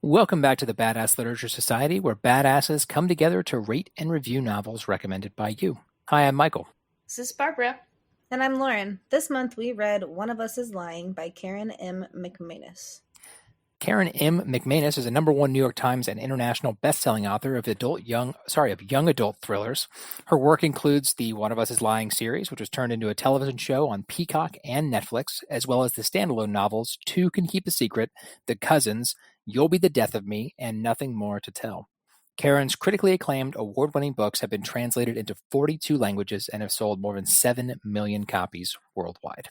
Welcome back to the Badass Literature Society, where badasses come together to rate and review novels recommended by you. Hi, I'm Michael. This is Barbara. And I'm Lauren. This month we read One of Us is Lying by Karen M. McManus. Karen M. McManus is a #1 New York Times and international best-selling author of young adult thrillers. Her work includes the One of Us is Lying series, which was turned into a television show on Peacock and Netflix, as well as the standalone novels Two Can Keep a Secret, The Cousins, You'll Be the Death of Me, and Nothing More to Tell. Karen's critically acclaimed, award-winning books have been translated into 42 languages and have sold more than 7 million copies worldwide.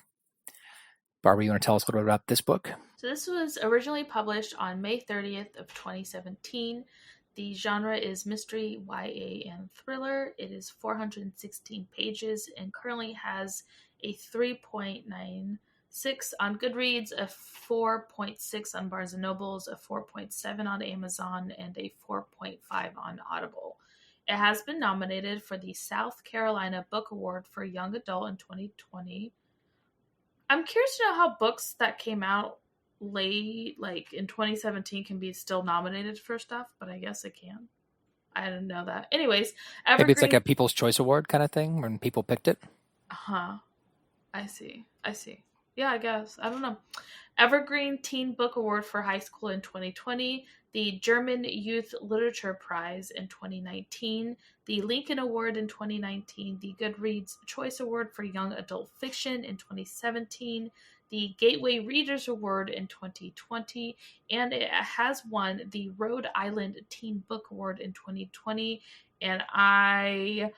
Barbara, you want to tell us a little bit about this book? So this was originally published on May 30th of 2017. The genre is mystery, YA, and thriller. It is 416 pages and currently has a 3.96 on Goodreads, a 4.6 on Barnes & Nobles, a 4.7 on Amazon, and a 4.5 on Audible. It has been nominated for the South Carolina Book Award for Young Adult in 2020. I'm curious to know how books that came out late, like in 2017, can be still nominated for stuff, but I guess it can. I didn't know that. Anyways, Evergreen... Maybe it's like a People's Choice Award kind of thing when people picked it. I see. Yeah, I guess. I don't know. Evergreen Teen Book Award for High School in 2020, the German Youth Literature Prize in 2019, the Lincoln Award in 2019, the Goodreads Choice Award for Young Adult Fiction in 2017, the Gateway Readers Award in 2020, and it has won the Rhode Island Teen Book Award in 2020, and I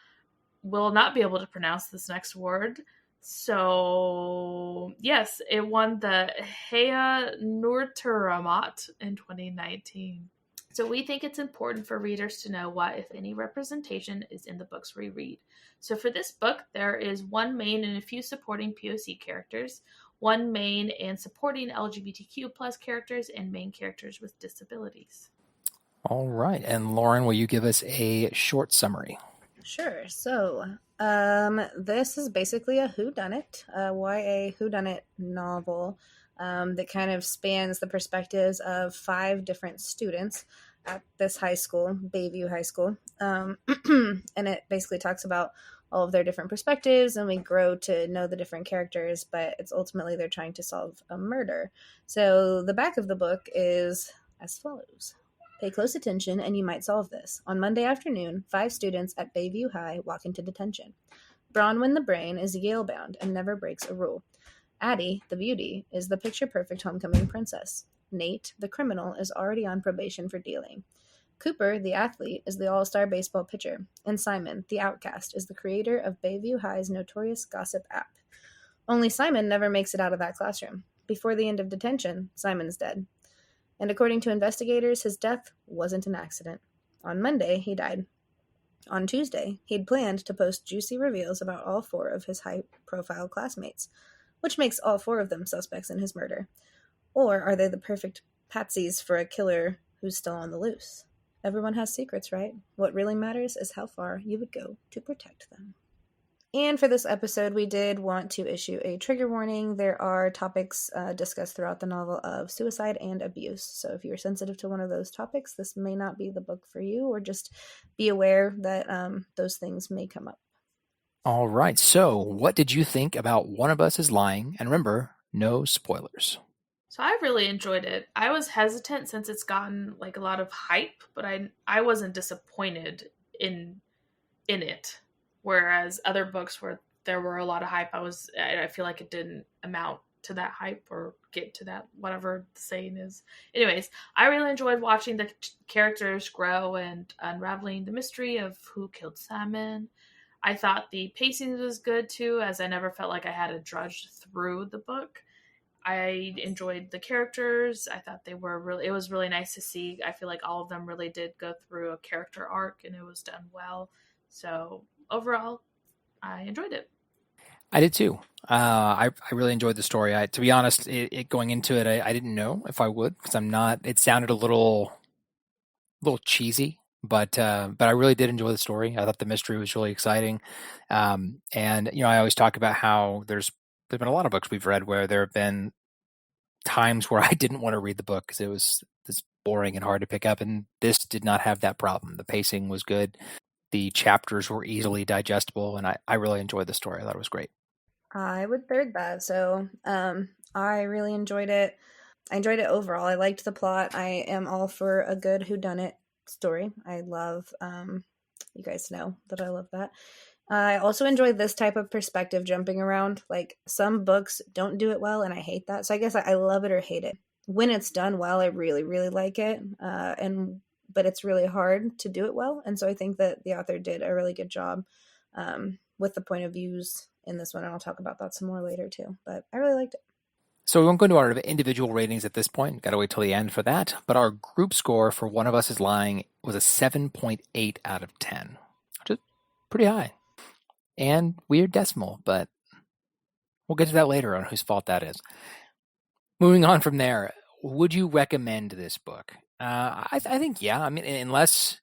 will not be able to pronounce this next word. So, yes, it won the Hea Noorturamat in 2019. So we think it's important for readers to know what, if any, representation is in the books we read. So for this book, there is one main and a few supporting POC characters, one main and supporting LGBTQ plus characters, and main characters with disabilities. All right. And Lauren, will you give us a short summary? Sure. So, this is basically a whodunit, a YA whodunit novel that kind of spans the perspectives of 5 different students at this high school, Bayview High School. And it basically talks about all of their different perspectives, and we grow to know the different characters, but it's ultimately they're trying to solve a murder. So the back of the book is as follows. Pay close attention and you might solve this. On Monday afternoon, 5 students at Bayview High walk into detention. Bronwyn the brain is Yale-bound and never breaks a rule. Addy, the beauty, is the picture-perfect homecoming princess. Nate, the criminal, is already on probation for dealing. Cooper, the athlete, is the all-star baseball pitcher. And Simon, the outcast, is the creator of Bayview High's notorious gossip app. Only Simon never makes it out of that classroom. Before the end of detention, Simon's dead. And according to investigators, his death wasn't an accident. On Monday, he died. On Tuesday, he'd planned to post juicy reveals about all 4 of his high-profile classmates, which makes all 4 of them suspects in his murder. Or are they the perfect patsies for a killer who's still on the loose? Everyone has secrets, right? What really matters is how far you would go to protect them. And for this episode, we did want to issue a trigger warning. There are topics discussed throughout the novel of suicide and abuse. So if you're sensitive to one of those topics, this may not be the book for you, or just be aware that those things may come up. All right. So what did you think about One of Us is Lying? And remember, no spoilers. So I really enjoyed it. I was hesitant since it's gotten like a lot of hype, but I wasn't disappointed in it. Whereas other books where there were a lot of hype, I feel like it didn't amount to that hype or get to that, whatever the saying is. Anyways, I really enjoyed watching the characters grow and unraveling the mystery of who killed Simon. I thought the pacing was good too, as I never felt like I had to drudge through the book. I enjoyed the characters. I thought it was really nice to see. I feel like all of them really did go through a character arc and it was done well. So overall, I enjoyed it. I did too. I really enjoyed the story. To be honest, going into it, I didn't know if I would, because I'm not. It sounded a little cheesy, but I really did enjoy the story. I thought the mystery was really exciting, and I always talk about how there's been a lot of books we've read where there have been times where I didn't want to read the book because that's boring and hard to pick up. And this did not have that problem. The pacing was good. The chapters were easily digestible, and I really enjoyed the story. I thought it was great. I would third that. So I really enjoyed it. I enjoyed it overall. I liked the plot. I am all for a good whodunit story. I love, you guys know that I love that. I also enjoy this type of perspective jumping around. Like, some books don't do it well, and I hate that. So I guess I love it or hate it. When it's done well, I really, really like it. But it's really hard to do it well. And so I think that the author did a really good job with the point of views in this one. And I'll talk about that some more later too. But I really liked it. So we won't go into our individual ratings at this point. Got to wait till the end for that. But our group score for One of Us is Lying was a 7.8 out of 10, which is pretty high. And weird decimal, but we'll get to that later on whose fault that is. Moving on from there, would you recommend this book? I think, yeah. I mean, unless,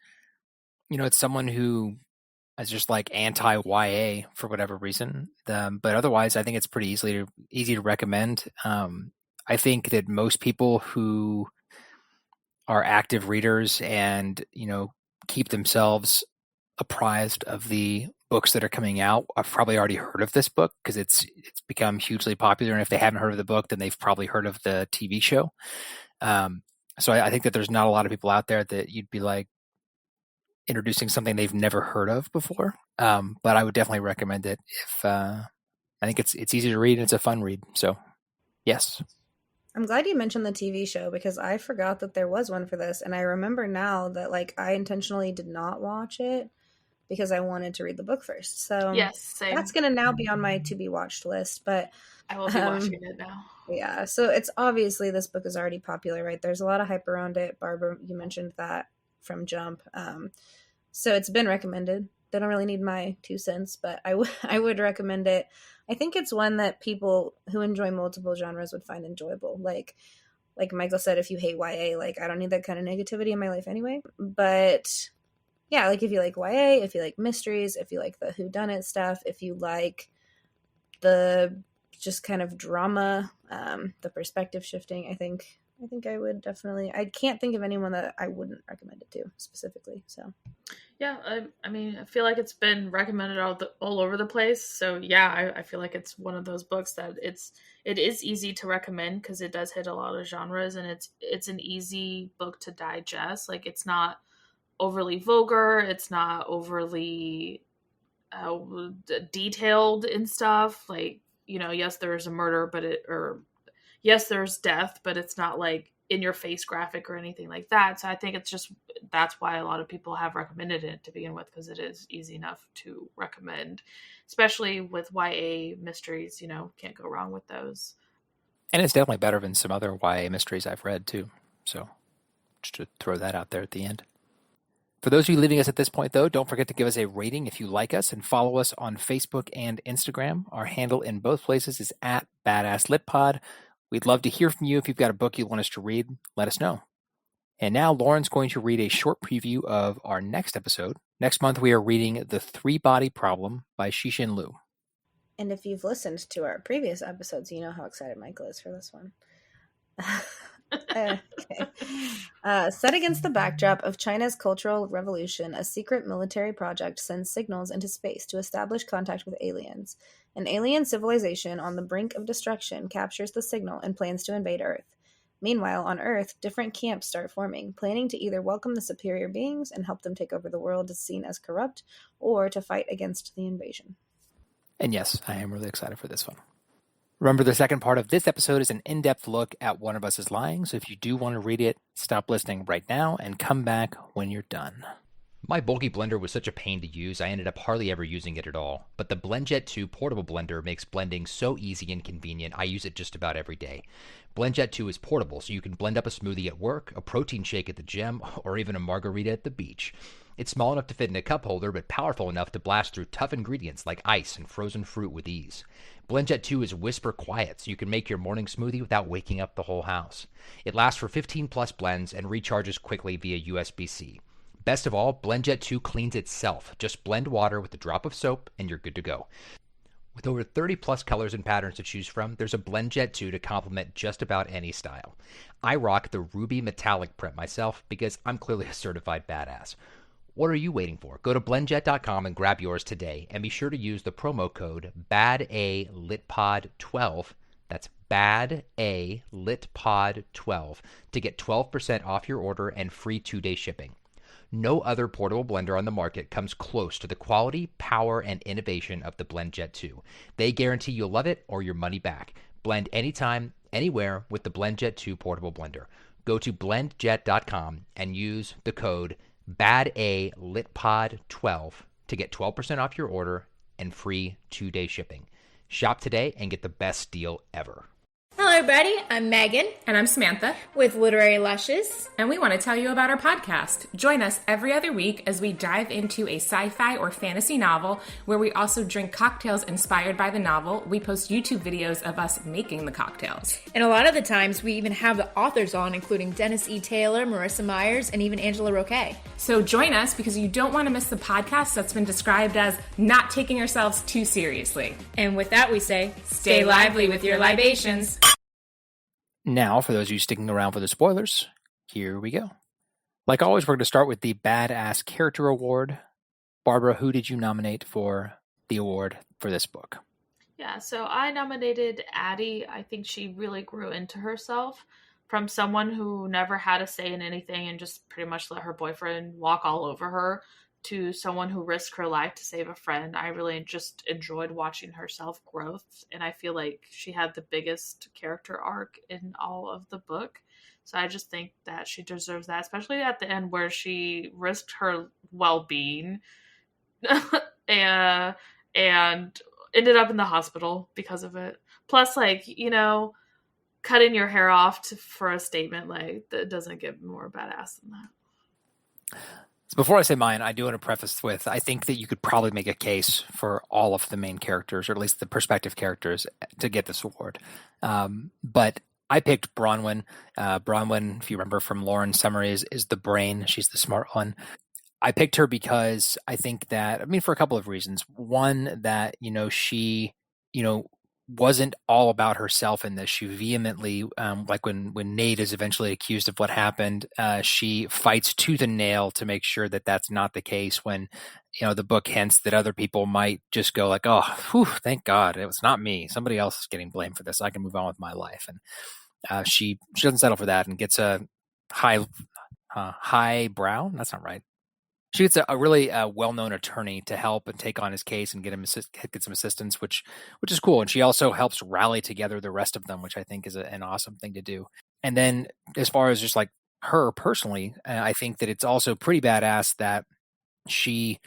it's someone who is just like anti-YA for whatever reason. But otherwise, I think it's pretty easy to recommend. I think that most people who are active readers and, keep themselves apprised of the books that are coming out, I've probably already heard of this book because it's become hugely popular. And if they haven't heard of the book, then they've probably heard of the TV show. So I think that there's not a lot of people out there that you'd be like introducing something they've never heard of before. But I would definitely recommend it if I think it's easy to read and it's a fun read. So yes. I'm glad you mentioned the TV show because I forgot that there was one for this. And I remember now that I intentionally did not watch it because I wanted to read the book first. So yes, same. That's going to now be on my to be watched list, but I will be watching it now. Yeah. So it's obviously this book is already popular, right? There's a lot of hype around it. Barbara, you mentioned that from Jump. So it's been recommended. They don't really need my 2 cents, but I would recommend it. I think it's one that people who enjoy multiple genres would find enjoyable. Like Michael said, if you hate YA, I don't need that kind of negativity in my life anyway. But yeah, if you like YA, if you like mysteries, if you like the whodunit stuff, if you like the just kind of drama, the perspective shifting, I think I would definitely. I can't think of anyone that I wouldn't recommend it to specifically. So, yeah, I mean, I feel like it's been recommended all over the place. So yeah, I feel like it's one of those books that it is easy to recommend because it does hit a lot of genres and it's an easy book to digest. It's not overly vulgar. It's not overly detailed in stuff. Yes, there's a murder, yes, there's death, but it's not in your face graphic or anything like that. So I think that's why a lot of people have recommended it to begin with, because it is easy enough to recommend, especially with YA mysteries, can't go wrong with those. And it's definitely better than some other YA mysteries I've read too. So just to throw that out there at the end. For those of you leaving us at this point, though, don't forget to give us a rating if you like us and follow us on Facebook and Instagram. Our handle in both places is @BadassLitPod. We'd love to hear from you. If you've got a book you want us to read, let us know. And now Lauren's going to read a short preview of our next episode. Next month, we are reading The Three-Body Problem by Cixin Liu. And if you've listened to our previous episodes, you know how excited Michael is for this one. Okay. Set against the backdrop of China's Cultural Revolution, a secret military project sends signals into space to establish contact with aliens. An alien civilization on the brink of destruction captures the signal and plans to invade Earth. Meanwhile, on Earth, different camps start forming, planning to either welcome the superior beings and help them take over the world seen as corrupt, or to fight against the invasion. And yes, I am really excited for this one. Remember, the second part of this episode is an in-depth look at One of Us is Lying, so if you do want to read it, stop listening right now and come back when you're done. My bulky blender was such a pain to use, I ended up hardly ever using it at all. But the BlendJet 2 portable blender makes blending so easy and convenient, I use it just about every day. BlendJet 2 is portable, so you can blend up a smoothie at work, a protein shake at the gym, or even a margarita at the beach. It's small enough to fit in a cup holder, but powerful enough to blast through tough ingredients like ice and frozen fruit with ease. BlendJet 2 is whisper quiet, so you can make your morning smoothie without waking up the whole house. It lasts for 15 plus blends and recharges quickly via USB-C. Best of all, BlendJet 2 cleans itself. Just blend water with a drop of soap and you're good to go. With over 30 plus colors and patterns to choose from, there's a BlendJet 2 to complement just about any style. I rock the ruby metallic print myself because I'm clearly a certified badass. What are you waiting for? Go to blendjet.com and grab yours today, and be sure to use the promo code BADALitPod12. That's BADALitPod12 to get 12% off your order and free 2-day shipping. No other portable blender on the market comes close to the quality, power, and innovation of the BlendJet 2. They guarantee you'll love it or your money back. Blend anytime, anywhere with the BlendJet 2 portable blender. Go to blendjet.com and use the code BADALitPod12 to get 12% off your order and free 2-day shipping. Shop today and get the best deal ever. Hello, everybody. I'm Megan. And I'm Samantha. With Literary Lushes. And we want to tell you about our podcast. Join us every other week as we dive into a sci-fi or fantasy novel where we also drink cocktails inspired by the novel. We post YouTube videos of us making the cocktails. And a lot of the times we even have the authors on, including Dennis E. Taylor, Marissa Myers, and even Angela Roque. So join us because you don't want to miss the podcast that's been described as not taking ourselves too seriously. And with that, we say, stay lively with your libations. Now, for those of you sticking around for the spoilers, here we go. Like always, we're going to start with the Badass Character Award. Barbara, who did you nominate for the award for this book? Yeah, so I nominated Addy. I think she really grew into herself from someone who never had a say in anything and just pretty much let her boyfriend walk all over her to someone who risked her life to save a friend. I really just enjoyed watching her self-growth, and I feel like she had the biggest character arc in all of the book. So I just think that she deserves that, especially at the end where she risked her well-being and ended up in the hospital because of it. Plus, like, you know, cutting your hair off for a statement, like, that doesn't get more badass than that. So before I say mine, I do want to preface with, I think that you could probably make a case for all of the main characters, or at least the prospective characters, to get this award. But I picked Bronwyn. Bronwyn, if you remember from Lauren's summaries, is the brain. She's the smart one. I picked her because I think that, for a couple of reasons. One, that, she, wasn't all about herself in this. She vehemently, like when Nate is eventually accused of what happened, she fights tooth and nail to make sure that that's not the case, when, the book hints that other people might just go like, oh, whew, thank God, it was not me. Somebody else is getting blamed for this. I can move on with my life. And she doesn't settle for that and gets a high brow. That's not right. She gets a really well-known attorney to help and take on his case and get some assistance, which is cool. And she also helps rally together the rest of them, which I think is an awesome thing to do. And then as far as just like her personally, I think that it's also pretty badass that so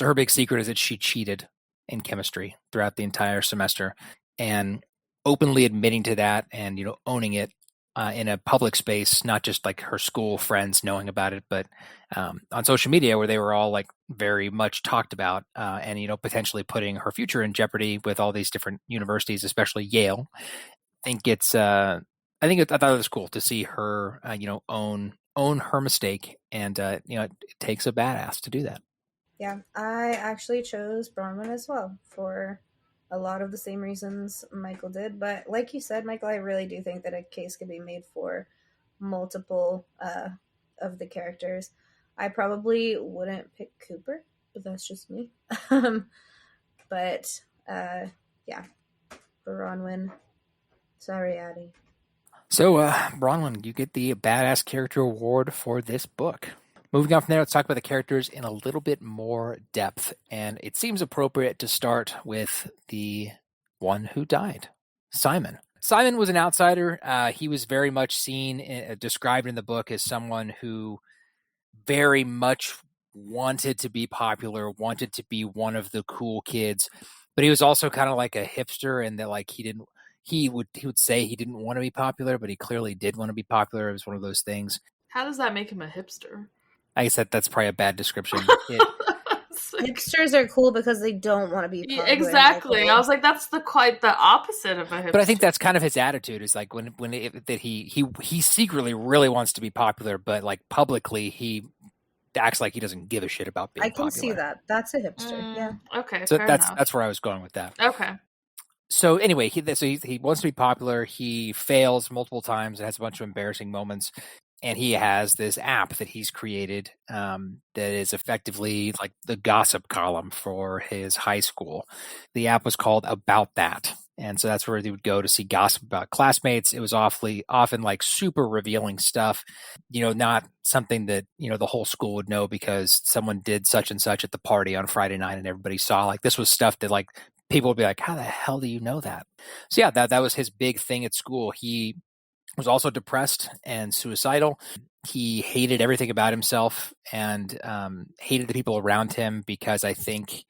her big secret is that she cheated in chemistry throughout the entire semester, and openly admitting to that and, owning it. In a public space, not just like her school friends knowing about it, but on social media where they were all like very much talked about, and potentially putting her future in jeopardy with all these different universities, especially Yale. I thought it was cool to see her, own her mistake, and it takes a badass to do that. Yeah, I actually chose Bronwyn as well for a lot of the same reasons Michael did. But like you said, Michael, I really do think that a case could be made for multiple of the characters. I probably wouldn't pick Cooper, but that's just me. But yeah, Bronwyn. Sorry, Addy. So, Bronwyn, you get the Badass Character Award for this book. Moving on from there, let's talk about the characters in a little bit more depth. And it seems appropriate to start with the one who died, Simon. Simon was an outsider. He was very much described in the book as someone who very much wanted to be popular, wanted to be one of the cool kids. But he was also kind of like a hipster, and that like he would say he didn't want to be popular, but he clearly did want to be popular. It was one of those things. How does that make him a hipster? I guess that's probably a bad description. Hipsters are cool because they don't want to be popular. Exactly. I was like, that's quite the opposite of a hipster. But I think that's kind of his attitude, is like that he secretly really wants to be popular, but like publicly he acts like he doesn't give a shit about being popular. I can see that. That's a hipster. Yeah. Okay. So that's where I was going with that. Okay. So anyway, he wants to be popular. He fails multiple times. It has a bunch of embarrassing moments. And he has this app that he's created that is effectively like the gossip column for his high school. The app was called About That. And so that's where they would go to see gossip about classmates. It was often like super revealing stuff, not something that, the whole school would know because someone did such and such at the party on Friday night and everybody saw. Like, this was stuff that like people would be like, how the hell do you know that? So yeah, that was his big thing at school. He was also depressed and suicidal. He hated everything about himself and hated the people around him because I think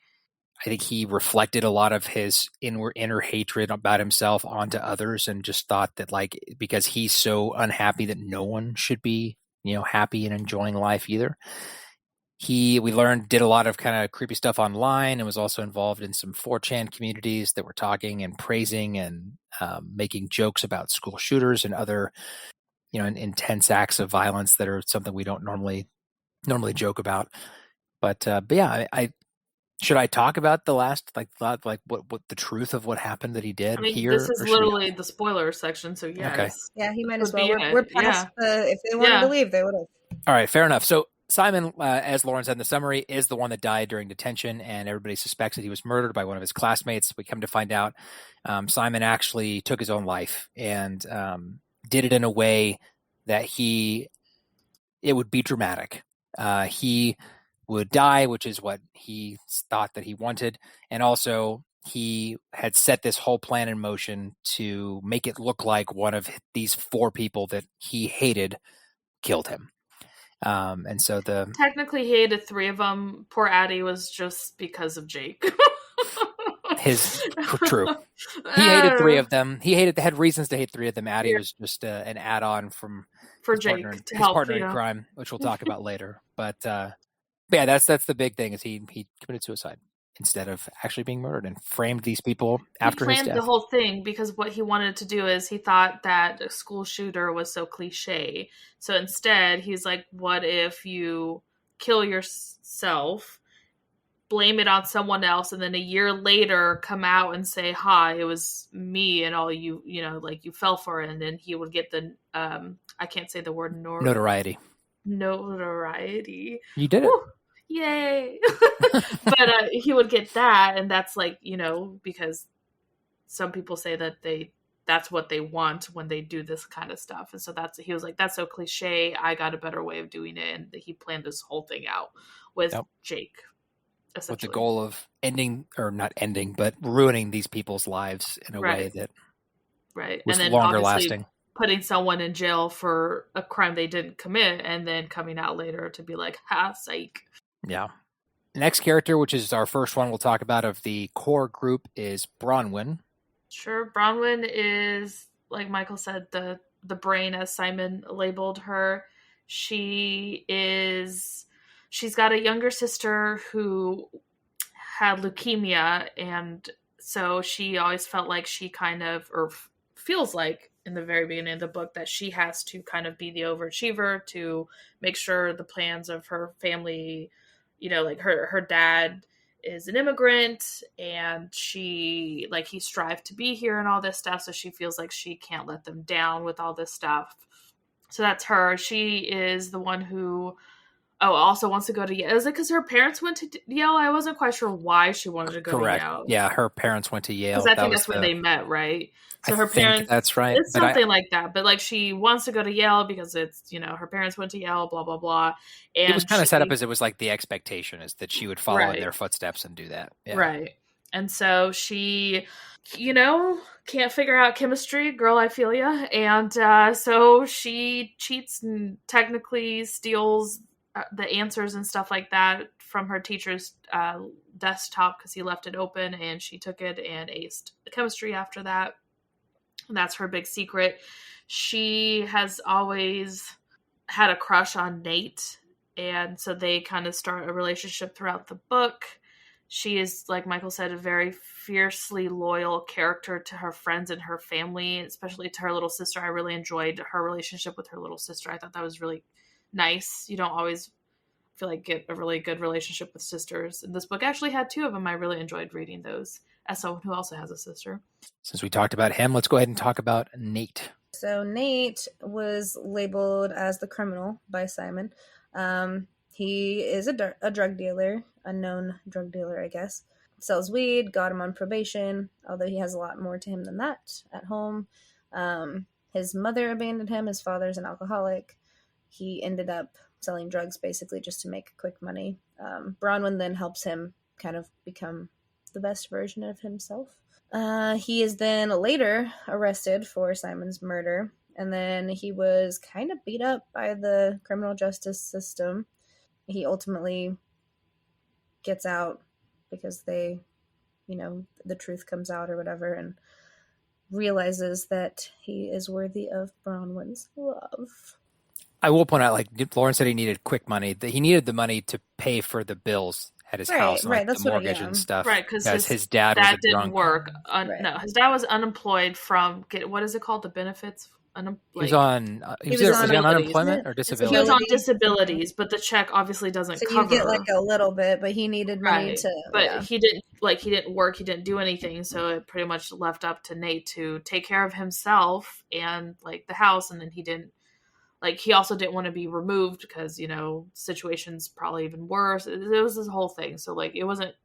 he reflected a lot of his inner hatred about himself onto others and just thought that, like, because he's so unhappy that no one should be, happy and enjoying life either. We learned, did a lot of kind of creepy stuff online and was also involved in some 4chan communities that were talking and praising and making jokes about school shooters and other, intense acts of violence that are something we don't normally joke about. But yeah, should I talk about the last, like what the truth of what happened that he did here? This is literally the spoiler section, so yes. Okay. Yeah, he might as well. We're past if they wanted to leave, they would have. All right, fair enough. So Simon, as Lauren said in the summary, is the one that died during detention, and everybody suspects that he was murdered by one of his classmates. We come to find out Simon actually took his own life and did it in a way that it would be dramatic. He would die, which is what he thought that he wanted, and also he had set this whole plan in motion to make it look like one of these 4 people that he hated killed him. And so technically he hated 3 of them. Poor Addy was just because of Jake. True. He hated 3 of them. Had reasons to hate 3 of them. Addy was just an add-on for Jake partner, to help, partner in crime, which we'll talk about later. But yeah, that's the big thing is he committed suicide instead of actually being murdered and framed these people after his death. He planned the whole thing because what he wanted to do is he thought that a school shooter was so cliche. So instead, he's like, what if you kill yourself, blame it on someone else, and then a year later come out and say, hi, it was me and all you, like you fell for it. And then he would get the, I can't say the word notoriety. Notoriety. You did it. Woo! Yay. But he would get that, and that's like, because some people say that that's what they want when they do this kind of stuff. And so he was like, that's so cliche, I got a better way of doing it. And he planned this whole thing out with Jake, with the goal of ruining these people's lives in a way that was and then longer lasting. Putting someone in jail for a crime they didn't commit and then coming out later to be like, ha, psych. Yeah. Next character, which is our first one we'll talk about of the core group, is Bronwyn. Sure. Bronwyn is, like Michael said, the brain, as Simon labeled her. She's got a younger sister who had leukemia, and so she always felt like she kind of, or feels like in the very beginning of the book, that she has to kind of be the overachiever to make sure the plans of her family, like her dad is an immigrant and he strived to be here and all this stuff. So she feels like she can't let them down with all this stuff. So that's her. She is the one who also wants to go to Yale. Is it because her parents went to Yale? I wasn't quite sure why she wanted to go to Yale. Yeah, her parents went to Yale. Because I think that's where they met, right? So her parents, that's right. It's something like that. But like she wants to go to Yale because it's, her parents went to Yale, blah, blah, blah. And it was kind of set up as it was like the expectation is that she would follow in their footsteps and do that. Yeah. Right. And so she, can't figure out chemistry. Girl, I feel ya. And so she cheats and technically steals the answers and stuff like that from her teacher's desktop because he left it open, and she took it and aced the chemistry after that. And that's her big secret. She has always had a crush on Nate, and so they kind of start a relationship throughout the book. She is, like Michael said, a very fiercely loyal character to her friends and her family, especially to her little sister. I really enjoyed her relationship with her little sister. I thought that was really nice. You don't always feel like get a really good relationship with sisters. And this book actually had 2 of them. I really enjoyed reading those. as someone who also has a sister. Since we talked about him, let's go ahead and talk about Nate. So Nate was labeled as the criminal by Simon. He is a drug dealer, a known drug dealer, I guess. Sells weed, got him on probation, although he has a lot more to him than that at home. His mother abandoned him. His father's an alcoholic. He ended up selling drugs basically just to make quick money. Bronwyn then helps him kind of become the best version of himself. He is then later arrested for Simon's murder, and then he was kind of beat up by the criminal justice system. He ultimately gets out because the truth comes out or whatever, and realizes that he is worthy of Bronwyn's love. I will point out, like Lauren said, he needed quick money. He needed the money to pay for the bills at his house, and, like, that's the mortgage and stuff. Right, because his dad was a didn't drunk. work. Right. No, his dad was unemployed from what is it called? The benefits. He was on unemployment or disability. He was on disabilities, but the check obviously doesn't so cover. You get like a little bit, but he needed money to. But he didn't work. He didn't do anything, so it pretty much left up to Nate to take care of himself and like the house, and then he didn't. Like, he also didn't want to be removed because, situation's probably even worse. It was this whole thing. So, like,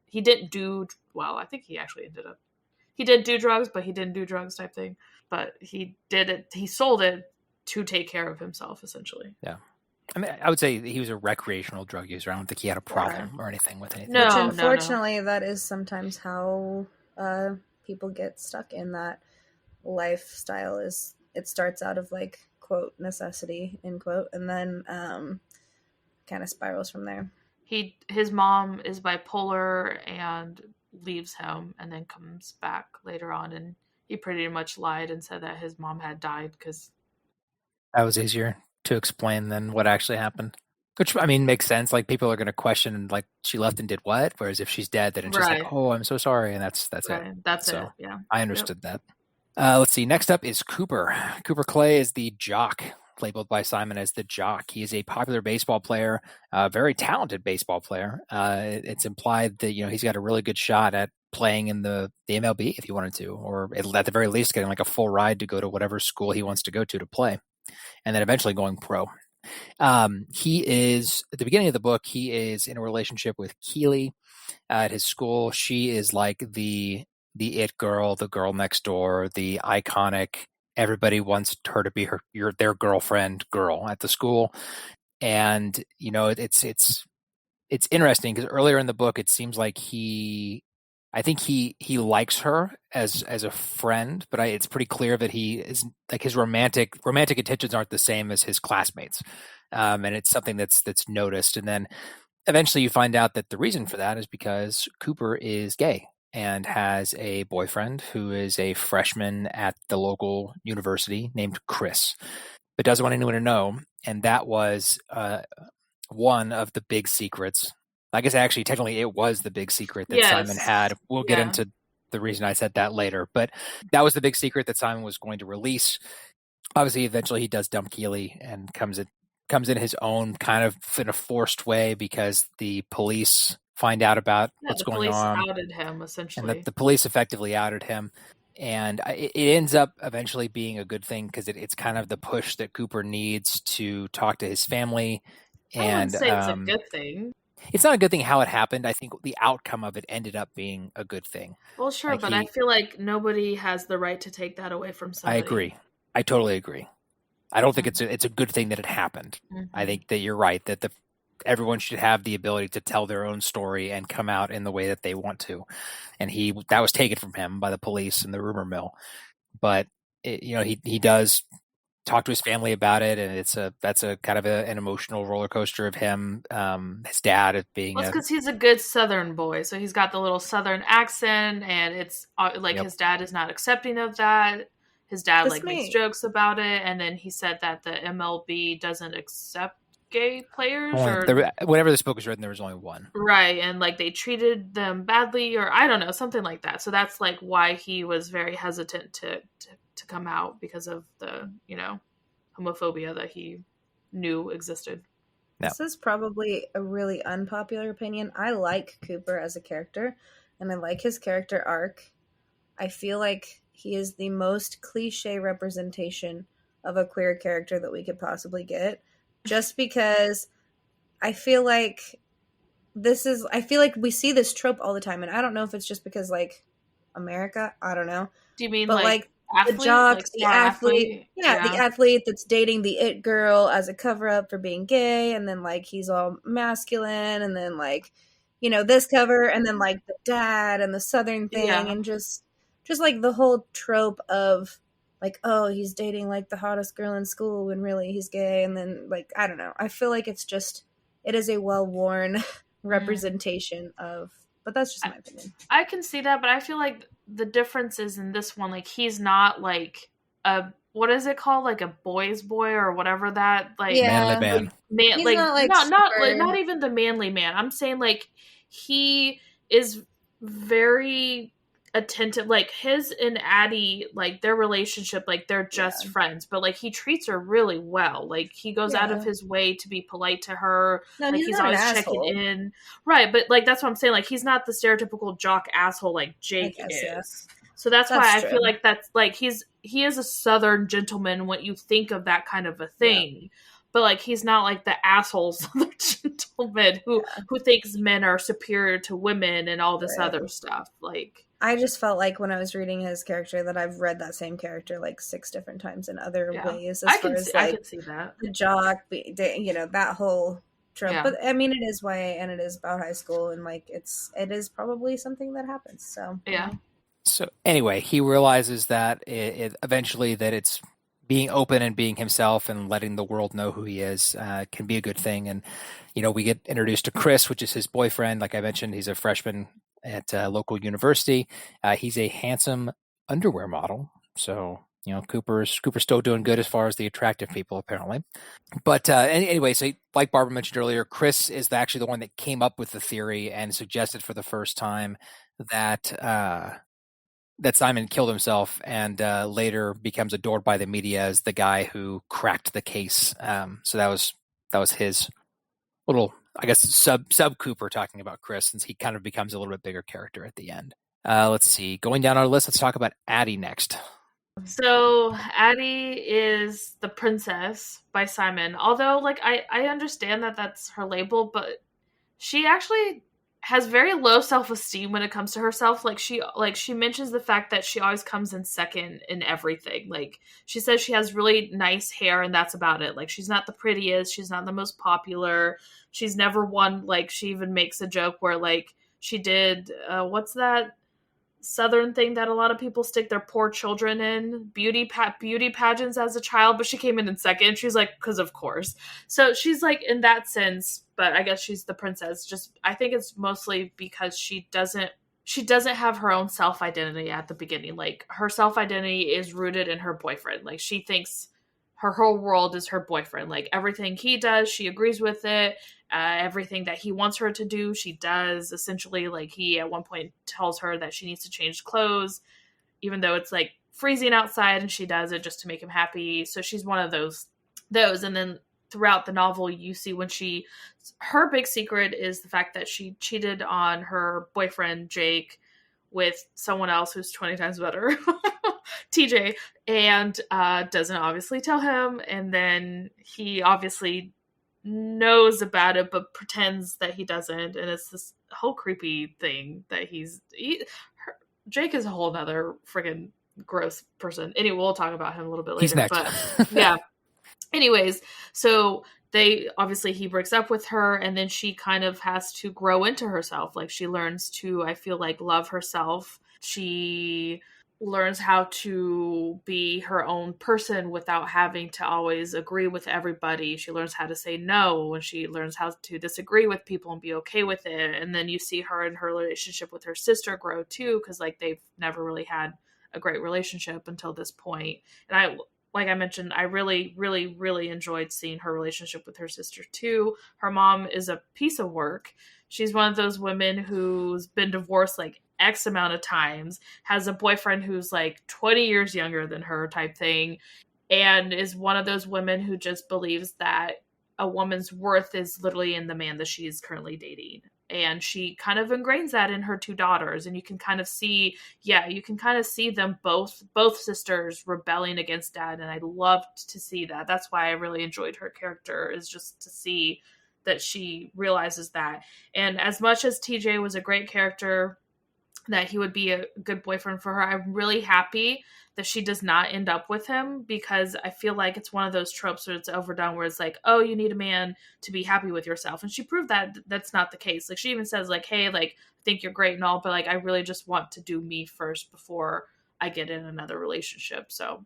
he didn't do, well, I think he actually he did do drugs, but he didn't do drugs type thing. But he sold it to take care of himself, essentially. Yeah. I mean, I would say he was a recreational drug user. I don't think he had a problem or anything with anything. No, which unfortunately, that is sometimes how people get stuck in that lifestyle. Is it starts out of like, quote, necessity, end quote, and then kind of spirals from there. His mom is bipolar and leaves him and then comes back later on, and he pretty much lied and said that his mom had died because that was easier to explain than what actually happened. Which, I mean, makes sense. Like, people are going to question, like, she left and did what? Whereas if she's dead, then it's just like, oh, I'm so sorry, and that's right. it. That's it. Yeah, I understood that. Let's see. Next up is Cooper. Cooper Clay is the jock, labeled by Simon as the jock. He is a popular baseball player, a very talented baseball player. It's implied that, he's got a really good shot at playing in the MLB if he wanted to, or at the very least getting like a full ride to go to whatever school he wants to go to play, and then eventually going pro. He is, at the beginning of the book, he is in a relationship with Keely at his school. She is like the it girl, the girl next door, the iconic, everybody wants her to be their girlfriend girl at the school. And, it's interesting because earlier in the book, it seems like I think he likes her as a friend, but it's pretty clear that he is like, his romantic intentions aren't the same as his classmates. And it's something that's noticed. And then eventually you find out that the reason for that is because Cooper is gay and has a boyfriend who is a freshman at the local university named Chris, but doesn't want anyone to know. And that was one of the big secrets. I guess actually, technically, it was the big secret that Simon had. We'll get into the reason I said that later, but that was the big secret that Simon was going to release. Obviously, eventually, he does dump Keely and comes in his own kind of in a forced way because the police find out about what's going on. The police outed him, essentially. And the police effectively outed him. And it ends up eventually being a good thing because it's kind of the push that Cooper needs to talk to his family. I wouldn't say it's a good thing. It's not a good thing how it happened. I think the outcome of it ended up being a good thing. Well, sure, but I feel like nobody has the right to take that away from somebody. I agree. I totally agree. I don't think it's a good thing that it happened. Mm-hmm. I think that you're right, that everyone should have the ability to tell their own story and come out in the way that they want to. And that was taken from him by the police and the rumor mill. But he does talk to his family about it, and that's a kind of an emotional roller coaster of him. His dad being because he's a good Southern boy, so he's got the little Southern accent, and it's his dad is not accepting of that. His dad makes jokes about it, and then he said that the MLB doesn't accept gay players. Whenever this book was written, there was only one. Right, and they treated them badly, or I don't know, something like that. So that's why he was very hesitant to come out, because of the homophobia that he knew existed. No. This is probably a really unpopular opinion. I like Cooper as a character. and I like his character arc. I feel like he is the most cliche representation of a queer character that we could possibly get, just because I feel like we see this trope all the time, and I don't know if it's just because, like, America, I don't know. Do you mean But, like, the athlete? jock, Like the smart athlete, athlete? the athlete that's dating the it girl as a cover-up for being gay, and then, like, he's all masculine, and then, like, you know, this cover, and then, like, the dad and the Southern thing, Yeah. and just like the whole trope of, like, oh, he's dating, like, the hottest girl in school when really he's gay, and then, like, I don't know. I feel like it is a well-worn representation of, but that's just my opinion. I can see that, but I feel like the difference is in this one, like, he's not like a, what is it called, like a boy's boy or whatever that, like, Manly man. man, He's like, not, like, not even the manly man. I'm saying, like, he is very attentive, like his and Addy, like their relationship, like they're just friends, but like he treats her really well. Like he goes out of his way to be polite to her. No, like he's always checking in, right? But like that's what I'm saying. Like he's not the stereotypical jock asshole like Jake is. Yeah. So that's why I feel like that's like he is a Southern gentleman when you think of that kind of a thing. Yeah. But like he's not like the asshole Southern gentleman who thinks men are superior to women and all this other stuff. Like I just felt like when I was reading his character that I've read that same character like 6 different times in other ways. I can see that. The jock, you know, that whole trope. Yeah. But I mean, it is YA and it is about high school, and like it is probably something that happens. So yeah. So anyway, he realizes that it eventually that it's being open and being himself and letting the world know who he is can be a good thing. And you know, we get introduced to Chris, which is his boyfriend. Like I mentioned, he's a freshman at a local university. He's a handsome underwear model. So, you know, Cooper's still doing good as far as the attractive people, apparently. But anyway, so like Barbara mentioned earlier, Chris is actually the one that came up with the theory and suggested for the first time that Simon killed himself, and later becomes adored by the media as the guy who cracked the case. So that was his little, I guess, sub Cooper talking about Chris, since he kind of becomes a little bit bigger character at the end. Let's see. Going down our list, let's talk about Addy next. So Addy is the princess by Simon. Although, like, I understand that that's her label, but she actually has very low self-esteem when it comes to herself. Like she mentions the fact that she always comes in second in everything. Like she says she has really nice hair and that's about it. Like she's not the prettiest, she's not the most popular, she's never won. Like she even makes a joke where like she did what's that Southern thing that a lot of people stick their poor children in, beauty pageants as a child, but she came in second. She's like, because of course. So she's like in that sense, but I guess she's the princess. Just I think it's mostly because she doesn't have her own self-identity at the beginning. Like her self-identity is rooted in her boyfriend. Like she thinks her whole world is her boyfriend. Like everything he does, she agrees with it. Everything that he wants her to do, she does. Essentially, like he at one point tells her that she needs to change clothes, even though it's like freezing outside, and she does it just to make him happy. So she's one of those. And then throughout the novel, you see when her big secret is the fact that she cheated on her boyfriend, Jake, with someone else who's 20 times better, TJ, and doesn't obviously tell him. And then he obviously knows about it, but pretends that he doesn't. And it's this whole creepy thing that Jake is a whole nother friggin' gross person. Anyway, we'll talk about him a little bit later. He's next. But yeah. Anyways, so he breaks up with her, and then she kind of has to grow into herself. Like she learns to, I feel like, love herself. She learns how to be her own person without having to always agree with everybody. She learns how to say no, and she learns how to disagree with people and be okay with it. And then you see her and her relationship with her sister grow too, because like they've never really had a great relationship until this point. And like I mentioned, I really, really, really enjoyed seeing her relationship with her sister too. Her mom is a piece of work. She's one of those women who's been divorced like X amount of times, has a boyfriend who's like 20 years younger than her type thing, and is one of those women who just believes that a woman's worth is literally in the man that she is currently dating. And she kind of ingrains that in her two daughters. And you can kind of see, them both sisters rebelling against dad. And I loved to see that. That's why I really enjoyed her character, is just to see that she realizes that. And as much as TJ was a great character, that he would be a good boyfriend for her, I'm really happy that she does not end up with him, because I feel like it's one of those tropes where it's overdone, where it's like, oh, you need a man to be happy with yourself. And she proved that that's not the case. Like, she even says, like, hey, like, I think you're great and all, but like, I really just want to do me first before I get in another relationship. So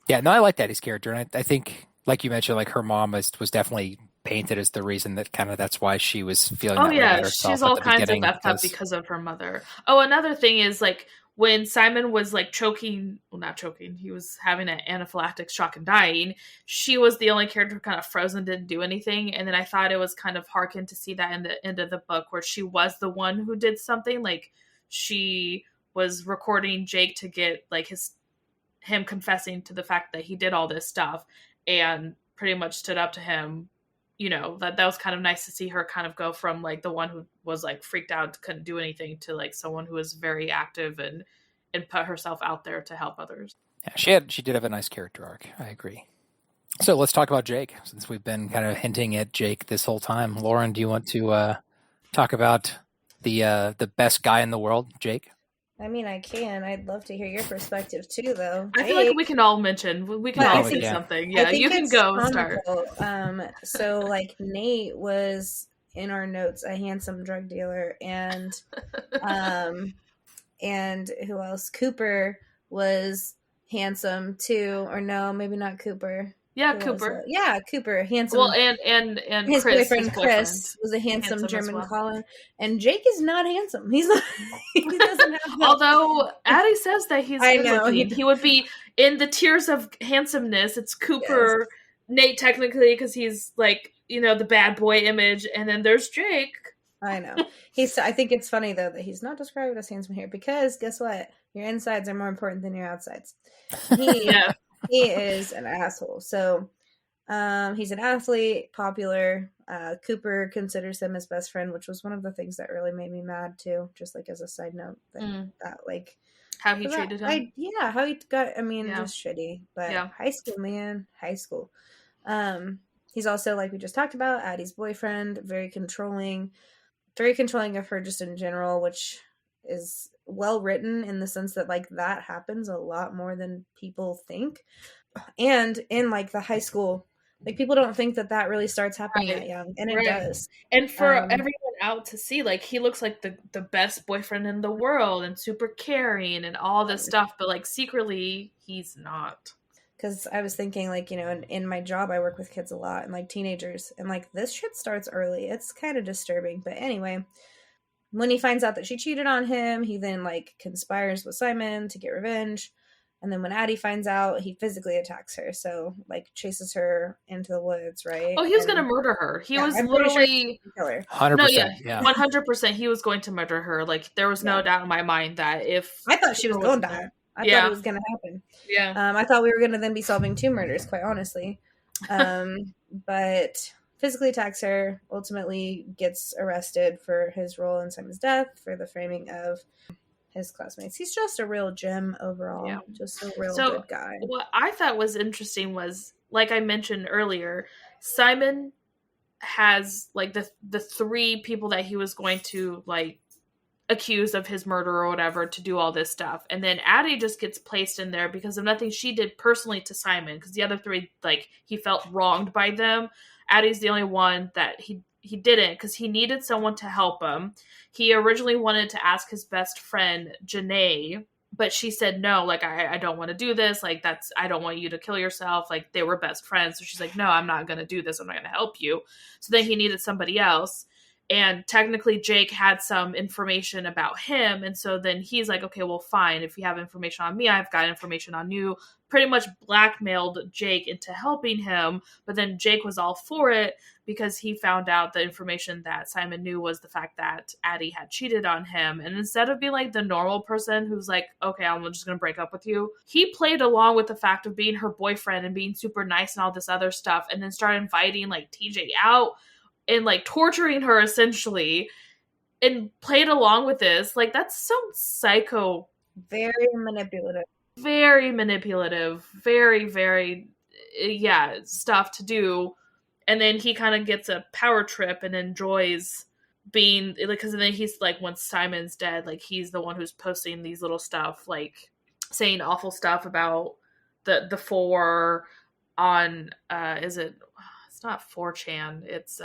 yeah, no, I like Addy's character. And I think, like you mentioned, like, her mom was definitely painted as the reason that kind of that's why she was feeling that way about herself. She's all kinds of effed up because of her mother. Oh, another thing is, like, when Simon was like not choking, he was having an anaphylactic shock and dying, she was the only character kind of frozen, didn't do anything. And then I thought it was kind of hearkened to see that in the end of the book, where she was the one who did something. Like, she was recording Jake to get like him confessing to the fact that he did all this stuff, and pretty much stood up to him. You know, that was kind of nice to see her kind of go from like the one who was like freaked out, couldn't do anything, to like someone who was very active and put herself out there to help others. Yeah, she did have a nice character arc. I agree. So let's talk about Jake, since we've been kind of hinting at Jake this whole time. Lauren, do you want to talk about the best guy in the world, Jake? I mean, I can. I'd love to hear your perspective too, though. I feel like we can all mention. We can all say something. Yeah, you can go start. So, like, Nate was in our notes a handsome drug dealer, and and who else? Cooper was handsome too, or no, maybe not Cooper. Yeah, Cooper. Yeah, Cooper, handsome. Well, and his boyfriend Chris was a handsome German well. Colin, and Jake is not handsome. He's not. He doesn't have. Although Addy says that he's good looking, he would be in the tiers of handsomeness. It's Cooper, yes. Nate technically, because he's like, you know, the bad boy image, and then there's Jake. I know. I think it's funny though that he's not described as handsome here, because guess what? Your insides are more important than your outsides. He is an asshole. So he's an athlete, popular. Cooper considers him his best friend, which was one of the things that really made me mad too. Just like as a side note, that like how he treated him. How he got. I mean, just shitty. But high school, man, high school. He's also, like we just talked about, Addy's boyfriend. Very controlling of her just in general, which is well written in the sense that like that happens a lot more than people think. And in like the high school, like people don't think that really starts happening that young, and it does. And for everyone out to see, like, he looks like the best boyfriend in the world and super caring and all this stuff, but like secretly he's not. Because I was thinking, like, you know, in my job I work with kids a lot and like teenagers, and like this shit starts early. It's kind of disturbing. But anyway, when he finds out that she cheated on him, he then like conspires with Simon to get revenge. And then when Addy finds out, he physically attacks her. So like chases her into the woods, right? Oh, he was going to murder her. He was literally 100%. Yeah. 100%. He was going to murder her. Like, there was no doubt in my mind that if I thought she was going to die. I thought it was going to happen. Yeah. I thought we were going to then be solving 2 murders, quite honestly. But physically attacks her, ultimately gets arrested for his role in Simon's death, for the framing of his classmates. He's just a real gem overall. Yeah. Just a real good guy. What I thought was interesting was, like I mentioned earlier, Simon has like the 3 people that he was going to like accused of his murder or whatever to do all this stuff, and then Addy just gets placed in there because of nothing she did personally to Simon, because the other 3, like, he felt wronged by them. Addy's the only one that he didn't, because he needed someone to help him. He originally wanted to ask his best friend Janae, but she said no, like, I don't want to do this, like, I don't want you to kill yourself. Like, they were best friends, so she's like, no, I'm not going to do this, I'm not going to help you. So then he needed somebody else. And technically Jake had some information about him. And so then he's like, okay, well, fine. If you have information on me, I've got information on you. Pretty much blackmailed Jake into helping him. But then Jake was all for it because he found out the information that Simon knew was the fact that Addy had cheated on him. And instead of being like the normal person who's like, okay, I'm just going to break up with you, he played along with the fact of being her boyfriend and being super nice and all this other stuff. And then started inviting like TJ out and like torturing her essentially. and played along with this. Like, that's so psycho. Very manipulative. Very manipulative. Very, very, stuff to do. And then he kind of gets a power trip and enjoys being, because then he's like, once Simon's dead, like, he's the one who's posting these little stuff, like saying awful stuff about the four on, it's not 4chan, it's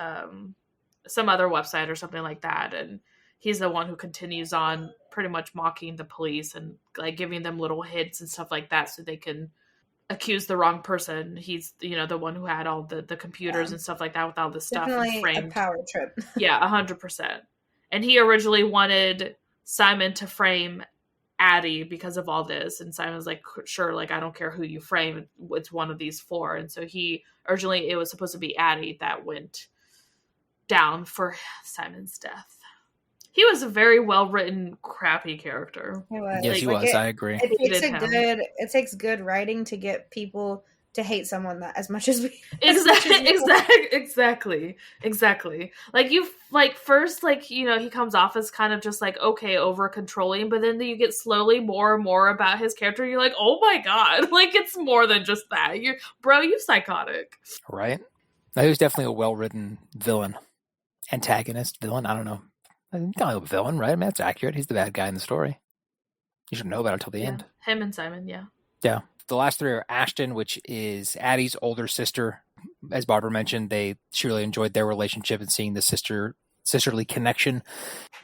some other website or something like that. And he's the one who continues on pretty much mocking the police and like giving them little hints and stuff like that so they can accuse the wrong person. He's, the one who had all the computers and stuff like that with all this stuff. Definitely framed. A power trip. Yeah, 100%. And he originally wanted Simon to frame Addy because of all this. And Simon's like, sure, like, I don't care who you frame. It's one of these four. And so originally it was supposed to be Addy that went down for Simon's death. He was a very well-written, crappy character. He was. Yes, he was. I agree. It takes good writing to get people to hate someone that as much as we. Exactly. Like first, he comes off as kind of just like, okay, over controlling, but then you get slowly more and more about his character. You're like, oh my god, like, it's more than just that. You're psychotic, right? He was definitely a well-written villain, antagonist, villain. I don't know. Kind of a villain, right? I mean, that's accurate. He's the bad guy in the story. You should know about it until the end. Him and Simon, yeah. Yeah. The last three are Ashton, which is Addy's older sister. As Barbara mentioned, she really enjoyed their relationship and seeing the sisterly connection.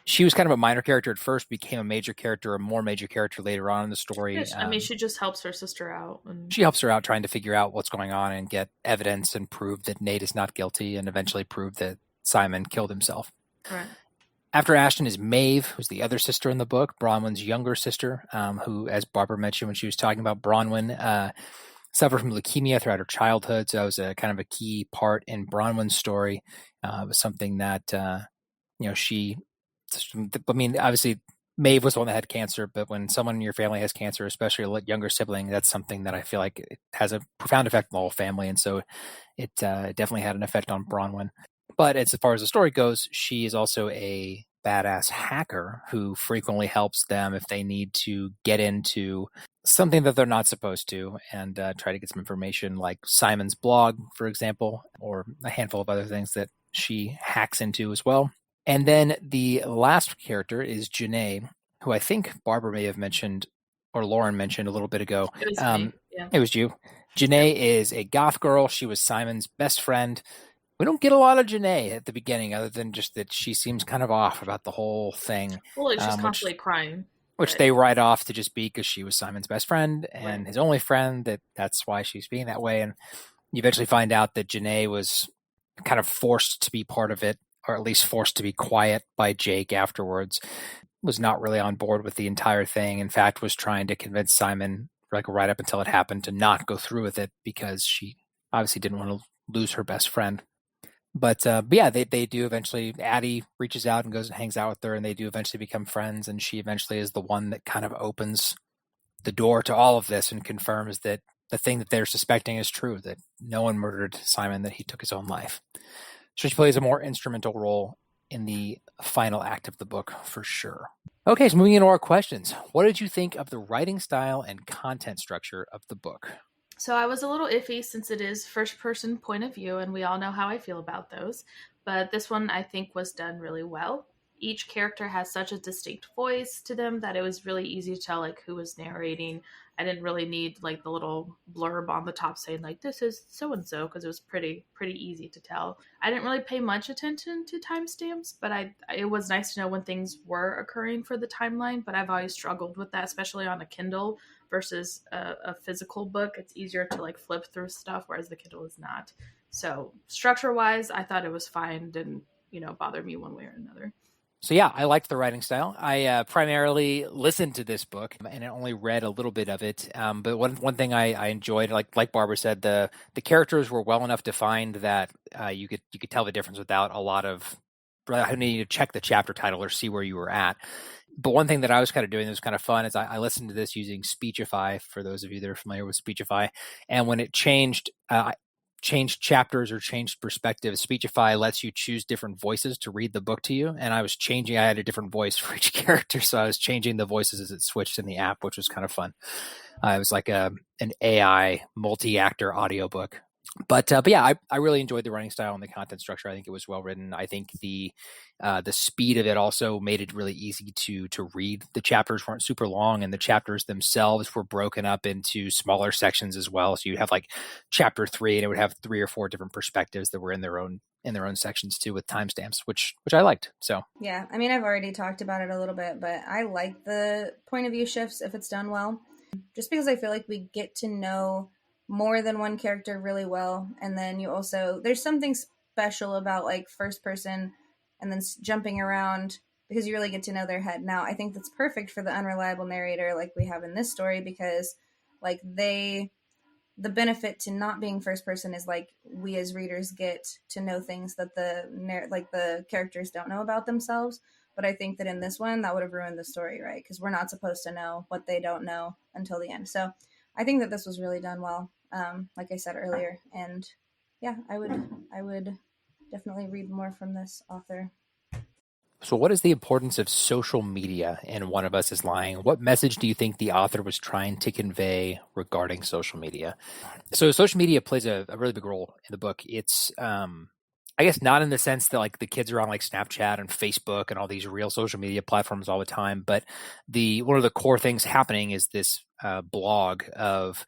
She was kind of a minor character at first, became a major character, a more major character later on in the story. She just helps her sister out. She helps her out trying to figure out what's going on and get evidence and prove that Nate is not guilty and eventually prove that Simon killed himself. Right. After Ashton is Maeve, who's the other sister in the book, Bronwyn's younger sister, who, as Barbara mentioned when she was talking about Bronwyn, suffered from leukemia throughout her childhood. So that was a kind of a key part in Bronwyn's story. It was something that, obviously Maeve was the one that had cancer, but when someone in your family has cancer, especially a younger sibling, that's something that I feel like it has a profound effect on the whole family. And so it definitely had an effect on Bronwyn. But as far as the story goes, she is also a badass hacker who frequently helps them if they need to get into something that they're not supposed to and try to get some information, like Simon's blog, for example, or a handful of other things that she hacks into as well. And then the last character is Janae, who I think Barbara may have mentioned, or Lauren mentioned a little bit ago. It was me. Yeah. It was you. Janae is a goth girl. She was Simon's best friend. We don't get a lot of Janae at the beginning, other than just that she seems kind of off about the whole thing. Well, she's constantly crying. Which they write off to just be because she was Simon's best friend and his only friend, that's why she's being that way. And you eventually find out that Janae was kind of forced to be part of it, or at least forced to be quiet by Jake afterwards. Was not really on board with the entire thing. In fact, was trying to convince Simon, like right up until it happened, to not go through with it because she obviously didn't want to lose her best friend. But yeah, they do eventually. Addy reaches out and goes and hangs out with her, and they do eventually become friends. And she eventually is the one that kind of opens the door to all of this and confirms that the thing that they're suspecting is true, that no one murdered Simon, that he took his own life. So she plays a more instrumental role in the final act of the book for sure. Okay, so moving into our questions. What did you think of the writing style and content structure of the book? So I was a little iffy since it is first-person point of view, and we all know how I feel about those. But this one, I think, was done really well. Each character has such a distinct voice to them that it was really easy to tell, like, who was narrating. I didn't really need, like, the little blurb on the top saying, like, this is so-and-so, because it was pretty easy to tell. I didn't really pay much attention to timestamps, but it was nice to know when things were occurring for the timeline, but I've always struggled with that, especially on a Kindle versus a physical book. It's easier to, like, flip through stuff, whereas the Kindle is not. So structure-wise, I thought it was fine. Didn't, bother me one way or another. So yeah, I liked the writing style. I primarily listened to this book and I only read a little bit of it. But one thing I enjoyed, like Barbara said, the characters were well enough defined that you could tell the difference without a lot of having to check the chapter title or see where you were at. But one thing that I was kind of doing that was kind of fun is I listened to this using Speechify, for those of you that are familiar with Speechify. And when it changed, changed chapters or changed perspectives. Speechify lets you choose different voices to read the book to you. And I had a different voice for each character. So I was changing the voices as it switched in the app, which was kind of fun. It was like an AI multi-actor audiobook. But yeah, I really enjoyed the writing style and the content structure. I think it was well written. I think the speed of it also made it really easy to read. The chapters weren't super long, and the chapters themselves were broken up into smaller sections as well. So you'd have like chapter 3, and it would have 3 or 4 different perspectives that were in their own sections too, with timestamps, which I liked. So yeah, I mean, I've already talked about it a little bit, but I like the point of view shifts if it's done well, just because I feel like we get to know more than one character really well. And then you also, there's something special about like first person and then jumping around, because you really get to know their head. Now, I think that's perfect for the unreliable narrator like we have in this story, because like the benefit to not being first person is like we as readers get to know things that the characters don't know about themselves. But I think that in this one, that would have ruined the story, right? Because we're not supposed to know what they don't know until the end. So I think that this was really done well, like I said earlier. And yeah, I would definitely read more from this author. So what is the importance of social media in One of Us is Lying? What message do you think the author was trying to convey regarding social media? So social media plays a really big role in the book. It's, I guess not in the sense that like the kids are on like Snapchat and Facebook and all these real social media platforms all the time, but one of the core things happening is this blog of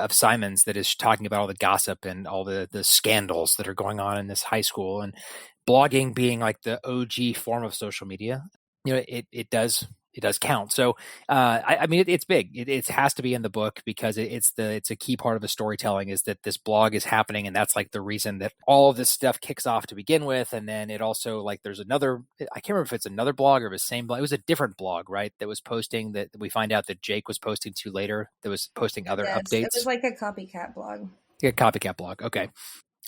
Simon's that is talking about all the gossip and all the scandals that are going on in this high school, and blogging being like the OG form of social media. It does count. So, I mean, it's big. It has to be in the book because it's a key part of the storytelling is that this blog is happening, and that's like the reason that all of this stuff kicks off to begin with. And then it also like there's another. I can't remember if it's another blog or the same blog. It was a different blog, right? That was posting that we find out that Jake was posting to later. That was posting other updates. It was like a copycat blog. Yeah, copycat blog. Okay.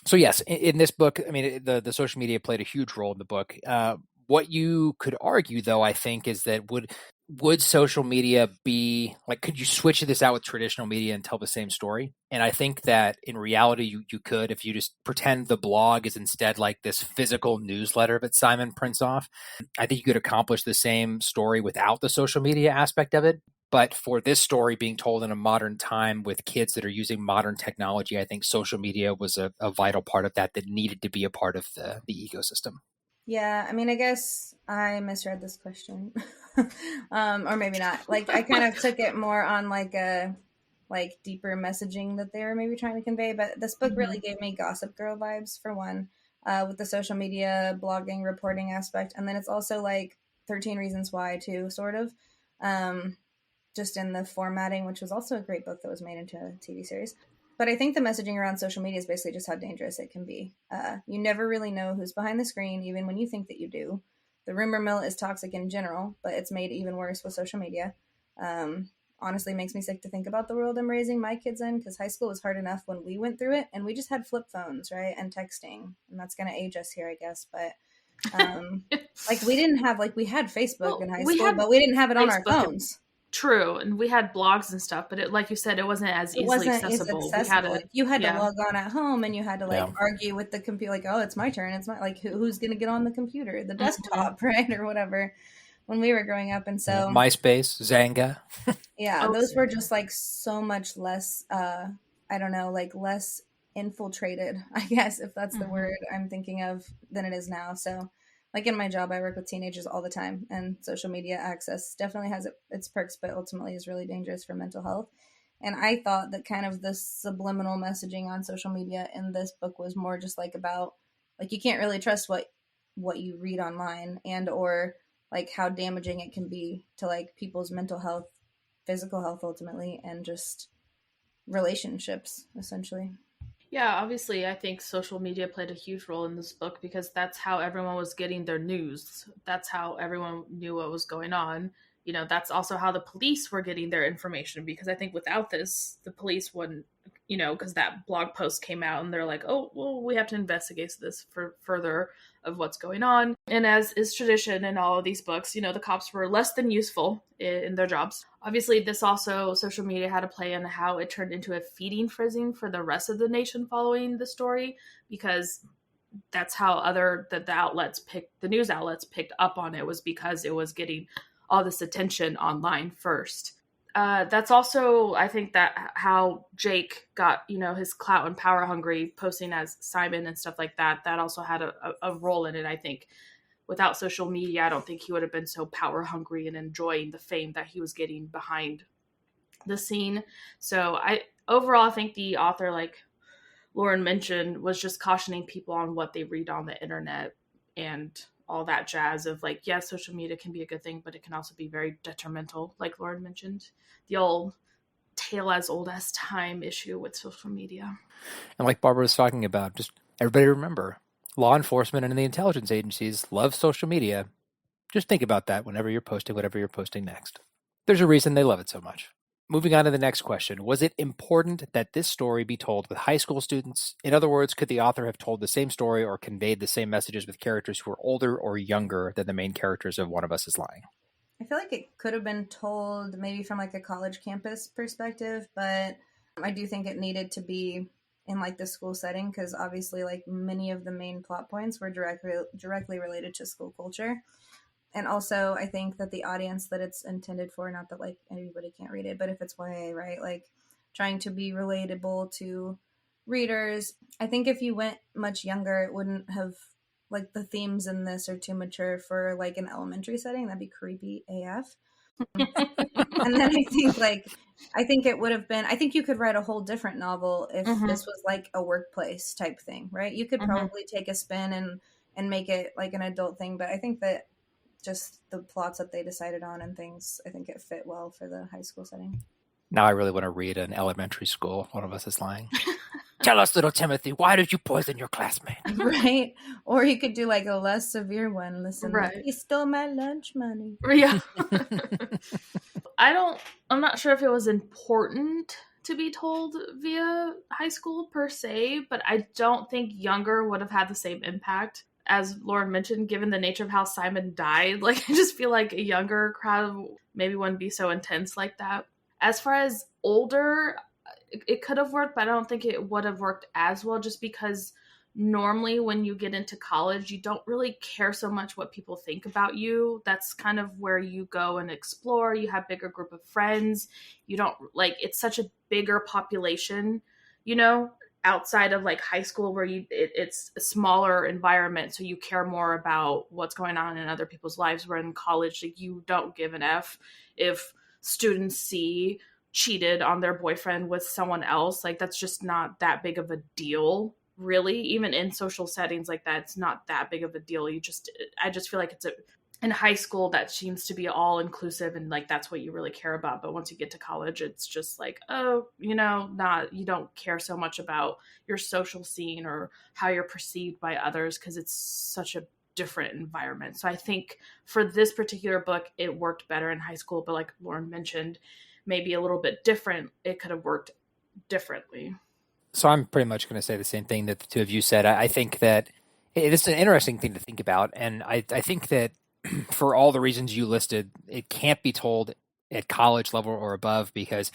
So yes, in this book, I mean, the social media played a huge role in the book. What you could argue, though, I think, is that would social media be like, could you switch this out with traditional media and tell the same story? And I think that in reality, you could, if you just pretend the blog is instead like this physical newsletter that Simon prints off. I think you could accomplish the same story without the social media aspect of it. But for this story being told in a modern time with kids that are using modern technology, I think social media was a vital part of that needed to be a part of the ecosystem. Yeah, I mean, I guess I misread this question. Or maybe not. Like, I kind of took it more on like a deeper messaging that they were maybe trying to convey. But this book really gave me Gossip Girl vibes, for one, with the social media, blogging, reporting aspect. And then it's also like 13 Reasons Why, too, sort of. Just in the formatting, which was also a great book that was made into a TV series. But I think the messaging around social media is basically just how dangerous it can be. You never really know who's behind the screen, even when you think that you do. The rumor mill is toxic in general, but it's made even worse with social media. Honestly, makes me sick to think about the world I'm raising my kids in, because high school was hard enough when we went through it, and we just had flip phones, right? And texting. And that's going to age us here, I guess. But like we didn't have, like we had Facebook in high school, but we didn't have it on our phones. True, and we had blogs and stuff, but like you said, it wasn't as easily accessible. You had to log on at home, and you had to argue with the computer, like, oh, it's my turn. It's my who's going to get on the computer, the desktop, right, or whatever. When we were growing up, and so MySpace, Zanga, those were just like so much less. I don't know, like less infiltrated, I guess, if that's the word I'm thinking of, than it is now. So. Like in my job, I work with teenagers all the time, and social media access definitely has its perks, but ultimately is really dangerous for mental health. And I thought that kind of the subliminal messaging on social media in this book was more just like about, like, you can't really trust what you read online, and or like how damaging it can be to like people's mental health, physical health ultimately, and just relationships essentially. Yeah, obviously, I think social media played a huge role in this book because that's how everyone was getting their news. That's how everyone knew what was going on. That's also how the police were getting their information, because I think without this, the police wouldn't because that blog post came out and they're like, oh, well, we have to investigate this for further of what's going on. And as is tradition in all of these books, the cops were less than useful in their jobs. Obviously, this also, social media had a play in how it turned into a feeding frenzy for the rest of the nation following the story, because that's how the news outlets picked up on it, was because it was getting all this attention online first. That's also, I think, that how Jake got, his clout and power hungry, posting as Simon and stuff like that. That also had a role in it, I think. Without social media, I don't think he would have been so power hungry and enjoying the fame that he was getting behind the scene. So overall, I think the author, like Lauren mentioned, was just cautioning people on what they read on the internet and all that jazz of like, yes, social media can be a good thing, but it can also be very detrimental, like Lauren mentioned. The old tale as old as time issue with social media. And like Barbara was talking about, just everybody remember, law enforcement and the intelligence agencies love social media. Just think about that whenever you're posting whatever you're posting next. There's a reason they love it so much. Moving on to the next question. Was it important that this story be told with high school students? In other words, could the author have told the same story or conveyed the same messages with characters who are older or younger than the main characters of One of Us is Lying? I feel like it could have been told maybe from like a college campus perspective, but I do think it needed to be in like the school setting, because obviously like many of the main plot points were directly related to school culture. And also, I think that the audience that it's intended for, not that like everybody can't read it, but if it's YA, right, like trying to be relatable to readers. I think if you went much younger, it wouldn't have, like, the themes in this are too mature for like an elementary setting. That'd be creepy AF. And then I think it would have been, I think you could write a whole different novel if this was like a workplace type thing, right? You could probably take a spin and make it like an adult thing, but I think that just the plots that they decided on and things, I think it fit well for the high school setting. Now I really want to read an elementary school One of Us is Lying. Tell us, little Timothy, why did you poison your classmate? Right? Or you could do like a less severe one. Listen, right. He stole my lunch money. Yeah. I'm not sure if it was important to be told via high school per se, but I don't think younger would have had the same impact. As Lauren mentioned, given the nature of how Simon died, like I just feel like a younger crowd maybe wouldn't be so intense like that. As far as older, it could have worked, but I don't think it would have worked as well, just because normally when you get into college, you don't really care so much what people think about you. That's kind of where you go and explore. You have a bigger group of friends. You don't like, it's such a bigger population, outside of like high school where it's a smaller environment. So you care more about what's going on in other people's lives, where in college, like, you don't give an F if students C cheated on their boyfriend with someone else. Like, that's just not that big of a deal, really. Even in social settings like that, it's not that big of a deal. I just feel like in high school that seems to be all inclusive, and like that's what you really care about. But once you get to college, it's just like, you don't care so much about your social scene or how you're perceived by others, because it's such a different environment. So I think for this particular book, it worked better in high school, but like Lauren mentioned, maybe a little bit different, it could have worked differently. So I'm pretty much going to say the same thing that the two of you said. I think that it's an interesting thing to think about, and I think that for all the reasons you listed, it can't be told at college level or above, because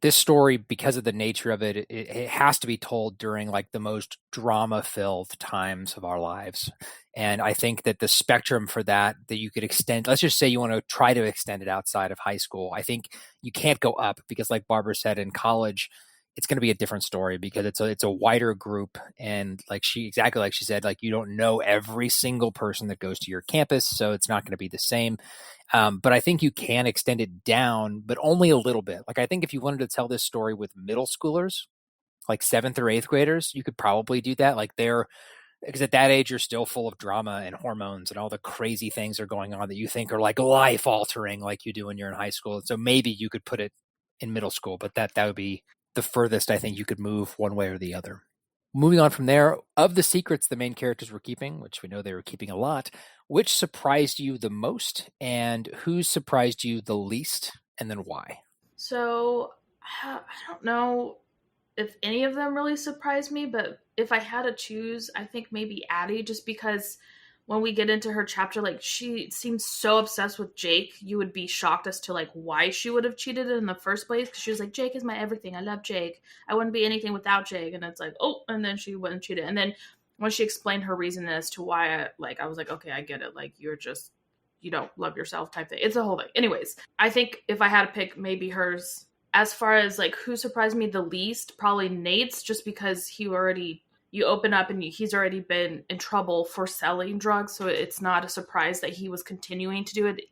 this story, because of the nature of it, it has to be told during like the most drama-filled times of our lives. And I think that the spectrum for that you could extend, let's just say you want to try to extend it outside of high school. I think you can't go up, because like Barbara said, in college, it's going to be a different story, because it's a wider group. And exactly like she said, like, you don't know every single person that goes to your campus, so it's not going to be the same. But I think you can extend it down, but only a little bit. Like, I think if you wanted to tell this story with middle schoolers, like 7th or 8th graders, you could probably do that. Like, because at that age, you're still full of drama and hormones and all the crazy things are going on that you think are like life altering, like you do when you're in high school. So maybe you could put it in middle school, but that would be the furthest I think you could move one way or the other. Moving on from there, of the secrets the main characters were keeping, which we know they were keeping a lot, which surprised you the most, and who surprised you the least, and then why? So, I don't know. if any of them really surprised me, but if I had to choose, I think maybe Addy, just because when we get into her chapter, like, she seems so obsessed with Jake, you would be shocked as to, like, why she would have cheated in the first place, because she was like, Jake is my everything, I love Jake, I wouldn't be anything without Jake, and it's like, oh, and then she went and cheated, and then when she explained her reason as to why, I was like, okay, I get it, like, you're just, you don't love yourself type thing. It's a whole thing. Anyways, I think if I had to pick, maybe hers. As far as, like, who surprised me the least, probably Nate's, just because you open up and he's already been in trouble for selling drugs, so it's not a surprise that he was continuing to do it,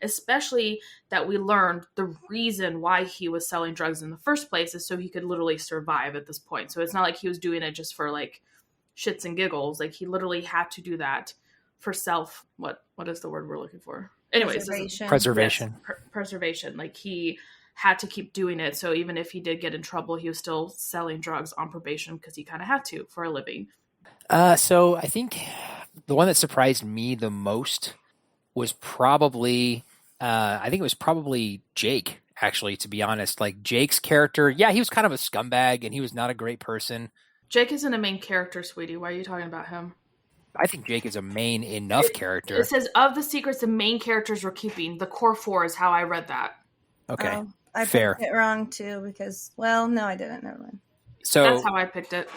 especially that we learned the reason why he was selling drugs in the first place is so he could literally survive at this point. So it's not like he was doing it just for, like, shits and giggles. Like, he literally had to do that for self, what is the word we're looking for? Anyways, preservation. Yes, preservation. Like, he had to keep doing it. So even if he did get in trouble, he was still selling drugs on probation because he kind of had to for a living. So I think the one that surprised me the most was probably, I think it was probably Jake, actually, to be honest. Like, Jake's character, yeah, he was kind of a scumbag and he was not a great person. Jake isn't a main character, sweetie. Why are you talking about him? I think Jake is a main enough character. It says, of the secrets the main characters were keeping, the core four is how I read that. Okay. I fair. picked it wrong too because, well, no, I didn't. Never mind. So that's how I picked it.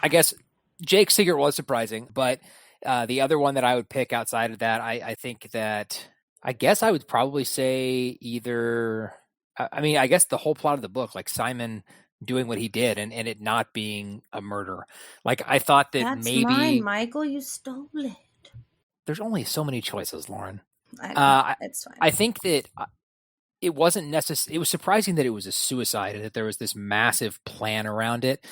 I guess Jake's secret was surprising, but the other one that I would pick outside of that, I think that, I guess I would probably say either, I guess the whole plot of the book, like Simon doing what he did and it not being a murder. Like, I thought that That's maybe mine, Michael. You stole it. There's only so many choices, Lauren. I know. It's fine. I think that it wasn't necessary. It was surprising that it was a suicide and that there was this massive plan around it.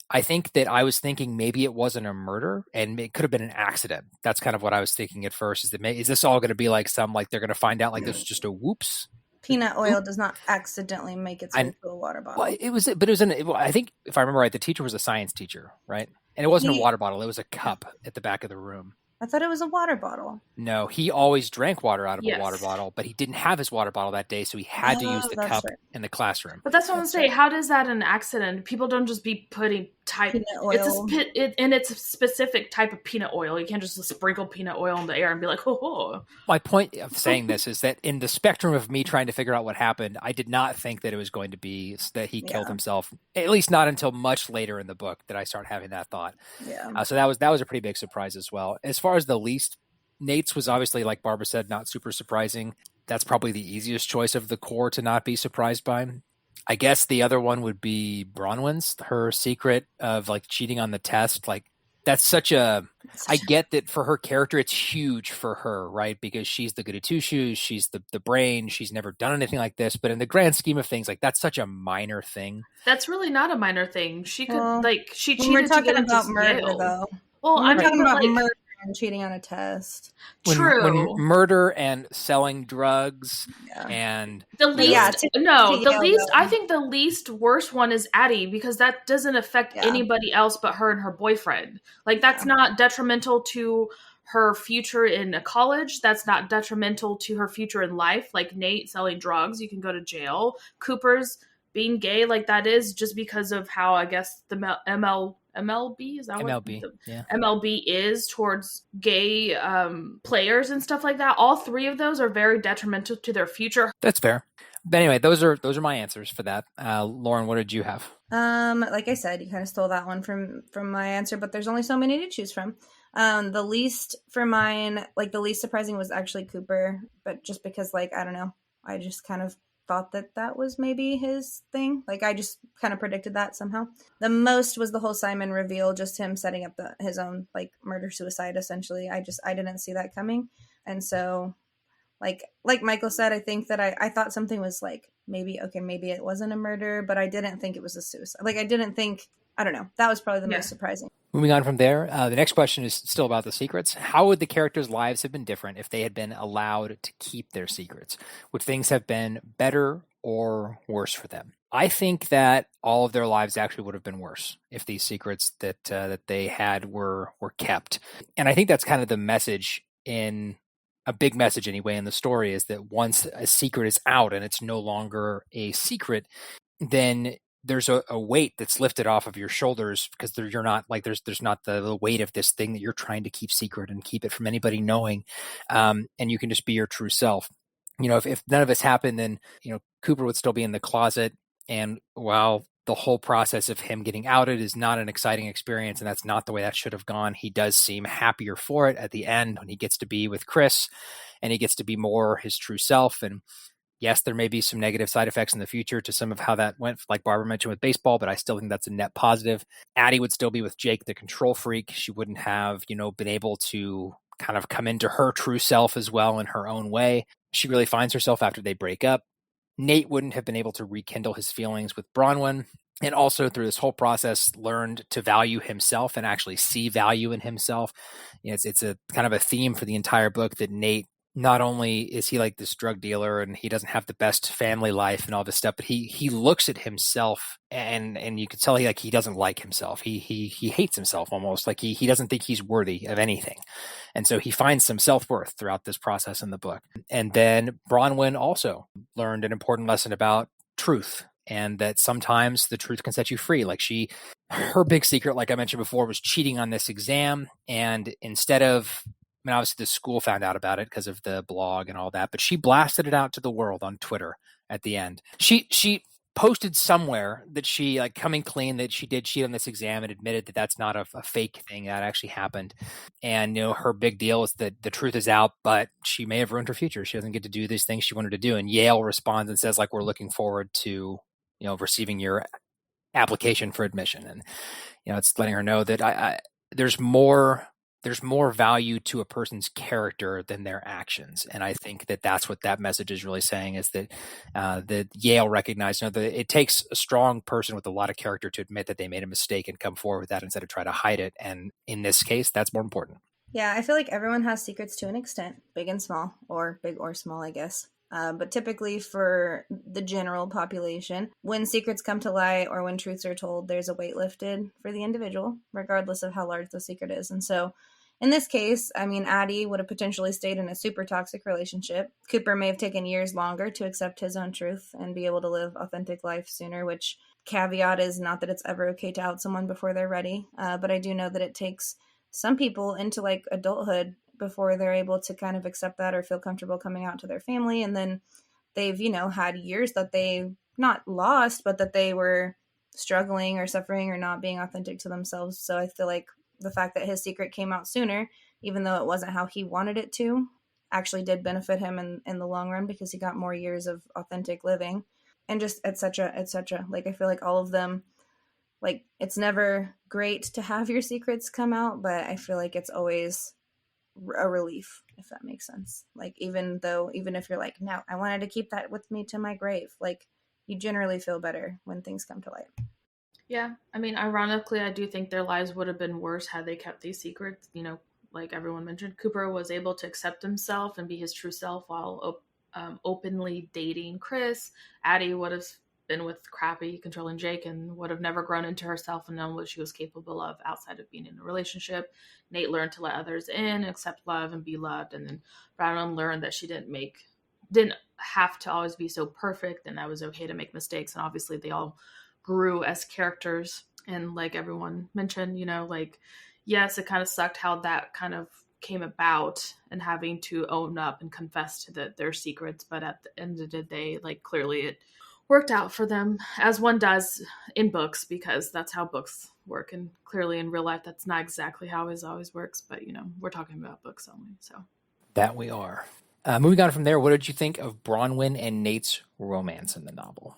I think that I was thinking maybe it wasn't a murder and it could have been an accident. That's kind of what I was thinking at first. Is this all going to be like they're going to find out like this was just a whoops? Peanut oil does not accidentally make its way to a water bottle. Well, I think if I remember right, the teacher was a science teacher, right? And it wasn't a water bottle. It was a cup at the back of the room. I thought it was a water bottle. No, he always drank water out of a water bottle, but he didn't have his water bottle that day, so he had to use the cup in the classroom. But that's what I'm saying. How does that an accident? People don't just be putting peanut oil. It's a specific type of peanut oil. You can't just sprinkle peanut oil in the air and be like, oh. My point of saying this is that in the spectrum of me trying to figure out what happened, I did not think that it was going to be that he killed himself. At least not until much later in the book did I start having that thought. Yeah. So that was a pretty big surprise as well. As far as the least, Nate's was obviously, like Barbara said, not super surprising. That's probably the easiest choice of the core to not be surprised by. I guess the other one would be Bronwyn's, her secret of like cheating on the test. Like, that's I get that for her character, it's huge for her, right? Because she's the goody two shoes, she's the brain, she's never done anything like this. But in the grand scheme of things, like, that's such a minor thing. That's really not a minor thing. She could she cheated. We're talking to get about into murder, Yale. though. Well, I'm talking about murder and cheating on a test. True. When murder and selling drugs and the least I think the least worst one is Addy, because that doesn't affect anybody else but her and her boyfriend. Like, that's not detrimental to her future in college. That's not detrimental to her future in life. Like, Nate selling drugs, you can go to jail. Cooper's being gay, like, that is just because of how, I guess, the MLB is that MLB, what MLB is towards gay players and stuff like that. All three of those are very detrimental to their future. That's fair. But anyway, those are my answers for that. Lauren, what did you have? Like I said, you kind of stole that one from my answer, but there's only so many to choose from. The least for mine, like, the least surprising was actually Cooper, but just because, like, I don't know, I just kind of thought that was maybe his thing. Like, I just kind of predicted that somehow. The most was the whole Simon reveal, just him setting up his own, like, murder suicide, essentially. I didn't see that coming. And so, like Michael said, I think that I thought something was like, maybe it wasn't a murder, but I didn't think it was a suicide. Like, I don't know. That was probably the most surprising. Moving on from there, the next question is still about the secrets. How would the characters' lives have been different if they had been allowed to keep their secrets? Would things have been better or worse for them? I think that all of their lives actually would have been worse if these secrets that they had were kept. And I think that's kind of the message, in a big message anyway in the story, is that once a secret is out and it's no longer a secret, then there's a weight that's lifted off of your shoulders because you're not like there's not the weight of this thing that you're trying to keep secret and keep it from anybody knowing, and you can just be your true self. If none of this happened, then Cooper would still be in the closet, and while the whole process of him getting outed is not an exciting experience, and that's not the way that should have gone, he does seem happier for it at the end when he gets to be with Chris and he gets to be more his true self. And yes, there may be some negative side effects in the future to some of how that went, like Barbara mentioned with baseball, but I still think that's a net positive. Addy would still be with Jake, the control freak. She wouldn't have, been able to kind of come into her true self as well in her own way. She really finds herself after they break up. Nate wouldn't have been able to rekindle his feelings with Bronwyn, and also through this whole process learned to value himself and actually see value in himself. It's a kind of a theme for the entire book that Nate, not only is he like this drug dealer and he doesn't have the best family life and all this stuff, but he looks at himself and you can tell he doesn't like himself. He hates himself almost, like he doesn't think he's worthy of anything. And so he finds some self-worth throughout this process in the book. And then Bronwyn also learned an important lesson about truth, and that sometimes the truth can set you free. Like her big secret, like I mentioned before, was cheating on this exam. And instead of, obviously the school found out about it because of the blog and all that, but she blasted it out to the world on Twitter at the end. She posted somewhere that she, like, coming clean that she did cheat on this exam and admitted that that's not a fake thing, that actually happened. And, her big deal is that the truth is out, but she may have ruined her future. She doesn't get to do these things she wanted to do. And Yale responds and says, like, we're looking forward to, receiving your application for admission. And, it's letting her know that there's more value to a person's character than their actions. And I think that that's what that message is really saying, is that Yale recognized, that it takes a strong person with a lot of character to admit that they made a mistake and come forward with that instead of try to hide it. And in this case, that's more important. Yeah, I feel like everyone has secrets to an extent, big and small, or big or small, I guess. But typically for the general population, when secrets come to light or when truths are told, there's a weight lifted for the individual, regardless of how large the secret is. And so in this case, Addy would have potentially stayed in a super toxic relationship. Cooper may have taken years longer to accept his own truth and be able to live authentic life sooner, which caveat is not that it's ever okay to out someone before they're ready. But I do know that it takes some people into like adulthood before they're able to kind of accept that or feel comfortable coming out to their family. And then they've, had years that they not lost, but that they were struggling or suffering or not being authentic to themselves. So I feel like the fact that his secret came out sooner, even though it wasn't how he wanted it to, actually did benefit him in the long run, because he got more years of authentic living and just et cetera, et cetera. Like, I feel like all of them, like, it's never great to have your secrets come out, but I feel like it's always a relief, if that makes sense. Like, even if you're like, no, I wanted to keep that with me to my grave, like, you generally feel better when things come to light. Yeah, ironically, I do think their lives would have been worse had they kept these secrets. Like everyone mentioned, Cooper was able to accept himself and be his true self while openly dating Chris. Addy would have been with crappy, controlling Jake and would have never grown into herself and known what she was capable of outside of being in a relationship. Nate learned to let others in, accept love, and be loved. And then Bronwyn learned that she didn't have to always be so perfect, and that was okay to make mistakes. And obviously they all grew as characters. And like everyone mentioned, yes, it kind of sucked how that kind of came about and having to own up and confess to their secrets. But at the end of the day, like, clearly it worked out for them, as one does in books, because that's how books work. And clearly in real life, that's not exactly how it always works. But, we're talking about books only. So that we are. Moving on from there, what did you think of Bronwyn and Nate's romance in the novel?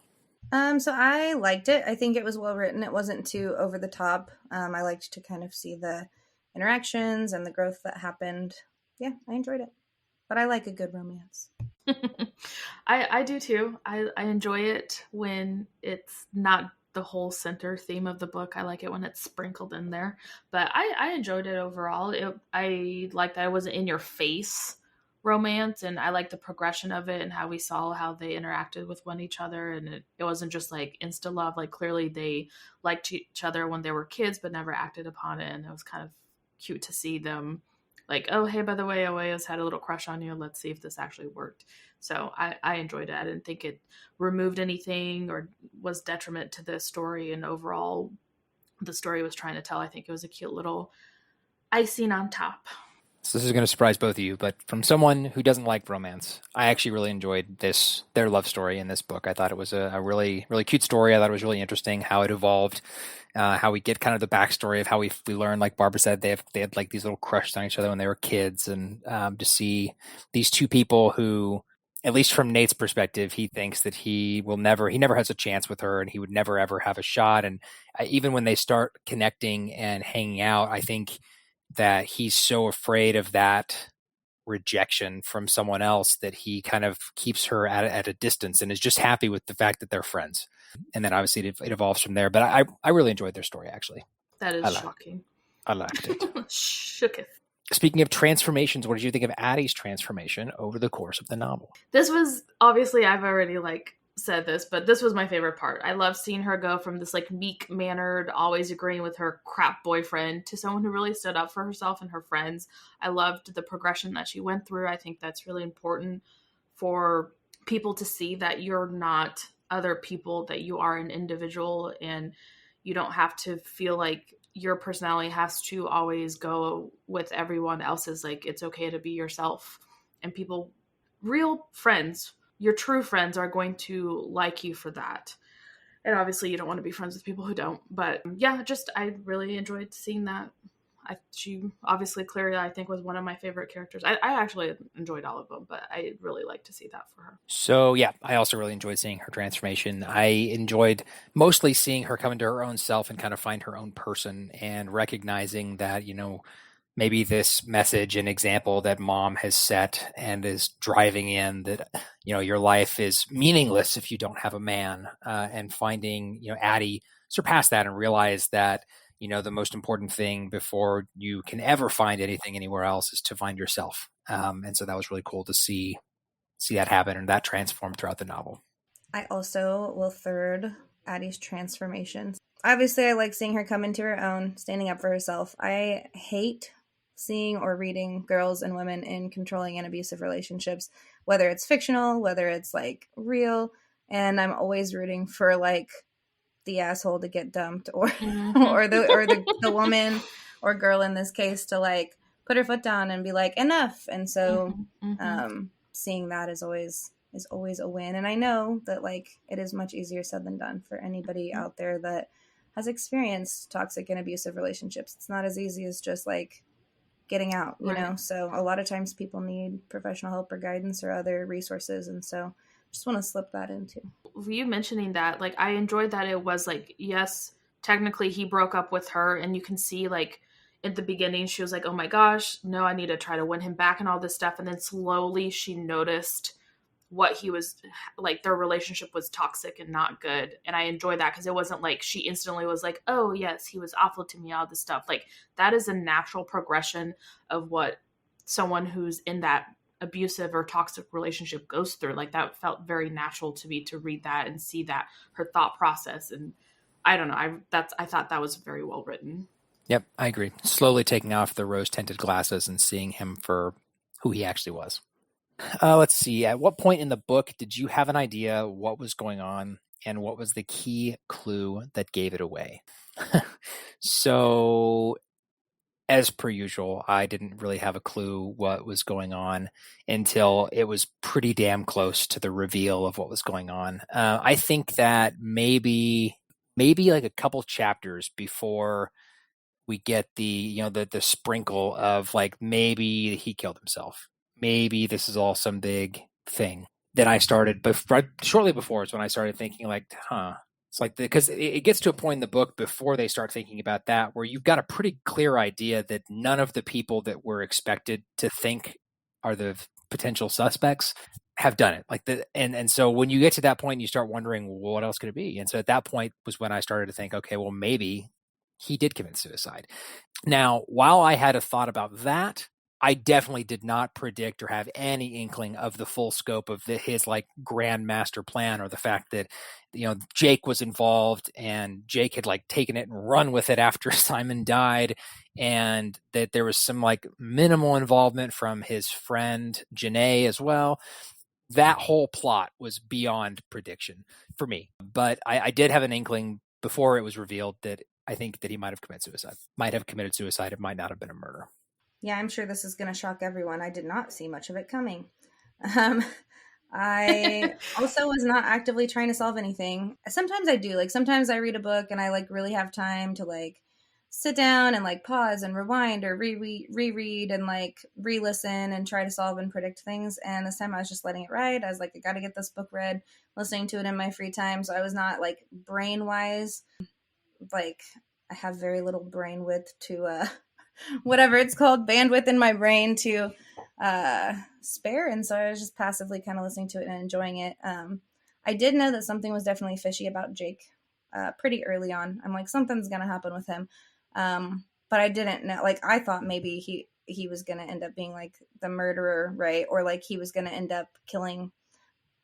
So I liked it. I think it was well written. It wasn't too over the top. I liked to kind of see the interactions and the growth that happened. Yeah, I enjoyed it. But I like a good romance. I do too. I enjoy it when it's not the whole center theme of the book. I like it when it's sprinkled in there. But I enjoyed it overall. I liked that it wasn't in your face romance, and I liked the progression of it and how we saw how they interacted with one each other. And it wasn't just like insta love. Like, clearly they liked each other when they were kids but never acted upon it, and it was kind of cute to see them like, oh, hey, by the way, Oeo's had a little crush on you. Let's see if this actually worked. So I enjoyed it. I didn't think it removed anything or was detriment to the story. And overall, the story was trying to tell. I think it was a cute little icing on top. So this is going to surprise both of you, but from someone who doesn't like romance, I actually really enjoyed their love story in this book. I thought it was a really, really cute story. I thought it was really interesting how it evolved, how we get kind of the backstory of how we learn, like Barbara said, they had like these little crushes on each other when they were kids, and to see these two people who, at least from Nate's perspective, he thinks that he never has a chance with her, and he would never ever have a shot. And even when they start connecting and hanging out, I think that he's so afraid of that rejection from someone else that he kind of keeps her at a distance and is just happy with the fact that they're friends. And then obviously it evolves from there. But I really enjoyed their story, actually. That is shocking. I liked it. Shooketh. Speaking of transformations, what did you think of Addy's transformation over the course of the novel? This was, obviously, I've already said this, but this was my favorite part. I love seeing her go from this meek-mannered, always agreeing with her crap boyfriend to someone who really stood up for herself and her friends. I loved the progression that she went through. I think that's really important for people to see that you're not other people, that you are an individual, and you don't have to feel like your personality has to always go with everyone else's. It's okay to be yourself, and people, real friends, your true friends, are going to like you for that. And obviously you don't want to be friends with people who don't. But yeah, I really enjoyed seeing that. She obviously, Claria, I think, was one of my favorite characters. I actually enjoyed all of them, but I really like to see that for her. So yeah, I also really enjoyed seeing her transformation. I enjoyed mostly seeing her come into her own self and kind of find her own person, and recognizing that, maybe this message and example that mom has set and is driving in that, your life is meaningless if you don't have a man, and finding, Addy surpass that and realize that, the most important thing before you can ever find anything anywhere else is to find yourself. And so that was really cool to see that happen and that transform throughout the novel. I also will third Addy's transformations. Obviously, I like seeing her come into her own, standing up for herself. I hate seeing or reading girls and women in controlling and abusive relationships, whether it's fictional, whether it's real. And I'm always rooting for the asshole to get dumped, or or the woman or girl in this case to put her foot down and be enough. And so seeing that is always a win. And I know that it is much easier said than done for anybody out there that has experienced toxic and abusive relationships. It's not as easy as just getting out, you know? So a lot of times people need professional help or guidance or other resources. And so just want to slip that in too. You mentioning that, I enjoyed that it was yes, technically he broke up with her, and you can see at the beginning she was oh my gosh, no, I need to try to win him back and all this stuff. And then slowly she noticed what he was their relationship was toxic and not good. And I enjoy that because it wasn't she instantly was oh yes, he was awful to me, all this stuff. That is a natural progression of what someone who's in that abusive or toxic relationship goes through. That felt very natural to me to read that and see that, her thought process. And I don't know, I thought that was very well written. Yep, I agree. Slowly taking off the rose-tinted glasses and seeing him for who he actually was. Let's see. At what point in the book did you have an idea what was going on, and what was the key clue that gave it away? So, as per usual, I didn't really have a clue what was going on until it was pretty damn close to the reveal of what was going on. I think that maybe a couple chapters before we get the sprinkle of maybe he killed himself. Maybe this is all some big thing. Then I started, shortly before is when I started thinking it's because it gets to a point in the book before they start thinking about that, where you've got a pretty clear idea that none of the people that we're expected to think are the potential suspects have done it. And so when you get to that point, you start wondering, what else could it be? And so at that point was when I started to think, okay, well, maybe he did commit suicide. Now, while I had a thought about that, I definitely did not predict or have any inkling of the full scope of his like grand master plan, or the fact that, Jake was involved and Jake had like taken it and run with it after Simon died, and that there was some like minimal involvement from his friend Janae as well. That whole plot was beyond prediction for me. But I did have an inkling before it was revealed that I think that he might have committed suicide. It might not have been a murder. Yeah, I'm sure this is going to shock everyone. I did not see much of it coming. I also was not actively trying to solve anything. Sometimes I do. Like, sometimes I read a book and I like really have time to like sit down and like pause and rewind or reread and like re-listen and try to solve and predict things. And this time I was just letting it ride. I was like, I got to get this book read, listening to it in my free time. So I was not like brain wise. Like, I have very little brain width to whatever it's called, bandwidth in my brain to spare. And so I was just passively kind of listening to it and enjoying it. I did know that something was definitely fishy about Jake pretty early on. I'm like, something's going to happen with him. But I didn't know, like, I thought maybe he was going to end up being like the murderer, right? Or like he was going to end up killing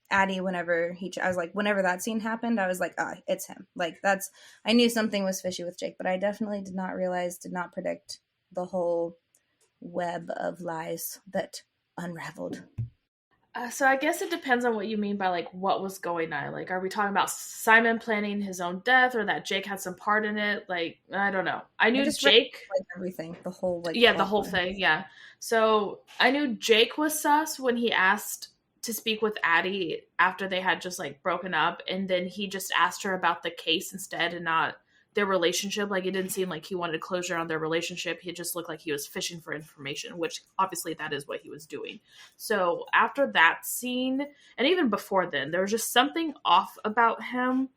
Addy whenever I was like, whenever that scene happened, I was like, it's him. Like, I knew something was fishy with Jake, but I definitely did not predict the whole web of lies that unraveled. So I guess it depends on what you mean by like what was going on. Like, are we talking about Simon planning his own death, or that Jake had some part in it? Like, I don't know. I knew Jake, like everything, the whole like the whole thing. Yeah. So I knew Jake was sus when he asked to speak with Addy after they had just like broken up, and then he just asked her about the case instead and not their relationship. Like, it didn't seem like he wanted closure on their relationship. He just looked like he was fishing for information, which obviously that is what he was doing. So after that scene, and even before then, there was just something off about him.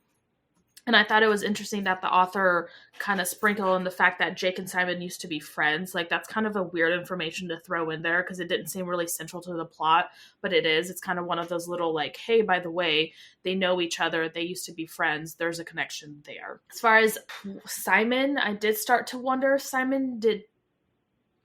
And I thought it was interesting that the author kind of sprinkled in the fact that Jake and Simon used to be friends. Like, that's kind of a weird information to throw in there because it didn't seem really central to the plot, but it is. It's kind of one of those little like, hey, by the way, they know each other. They used to be friends. There's a connection there. As far as Simon, I did start to wonder if Simon did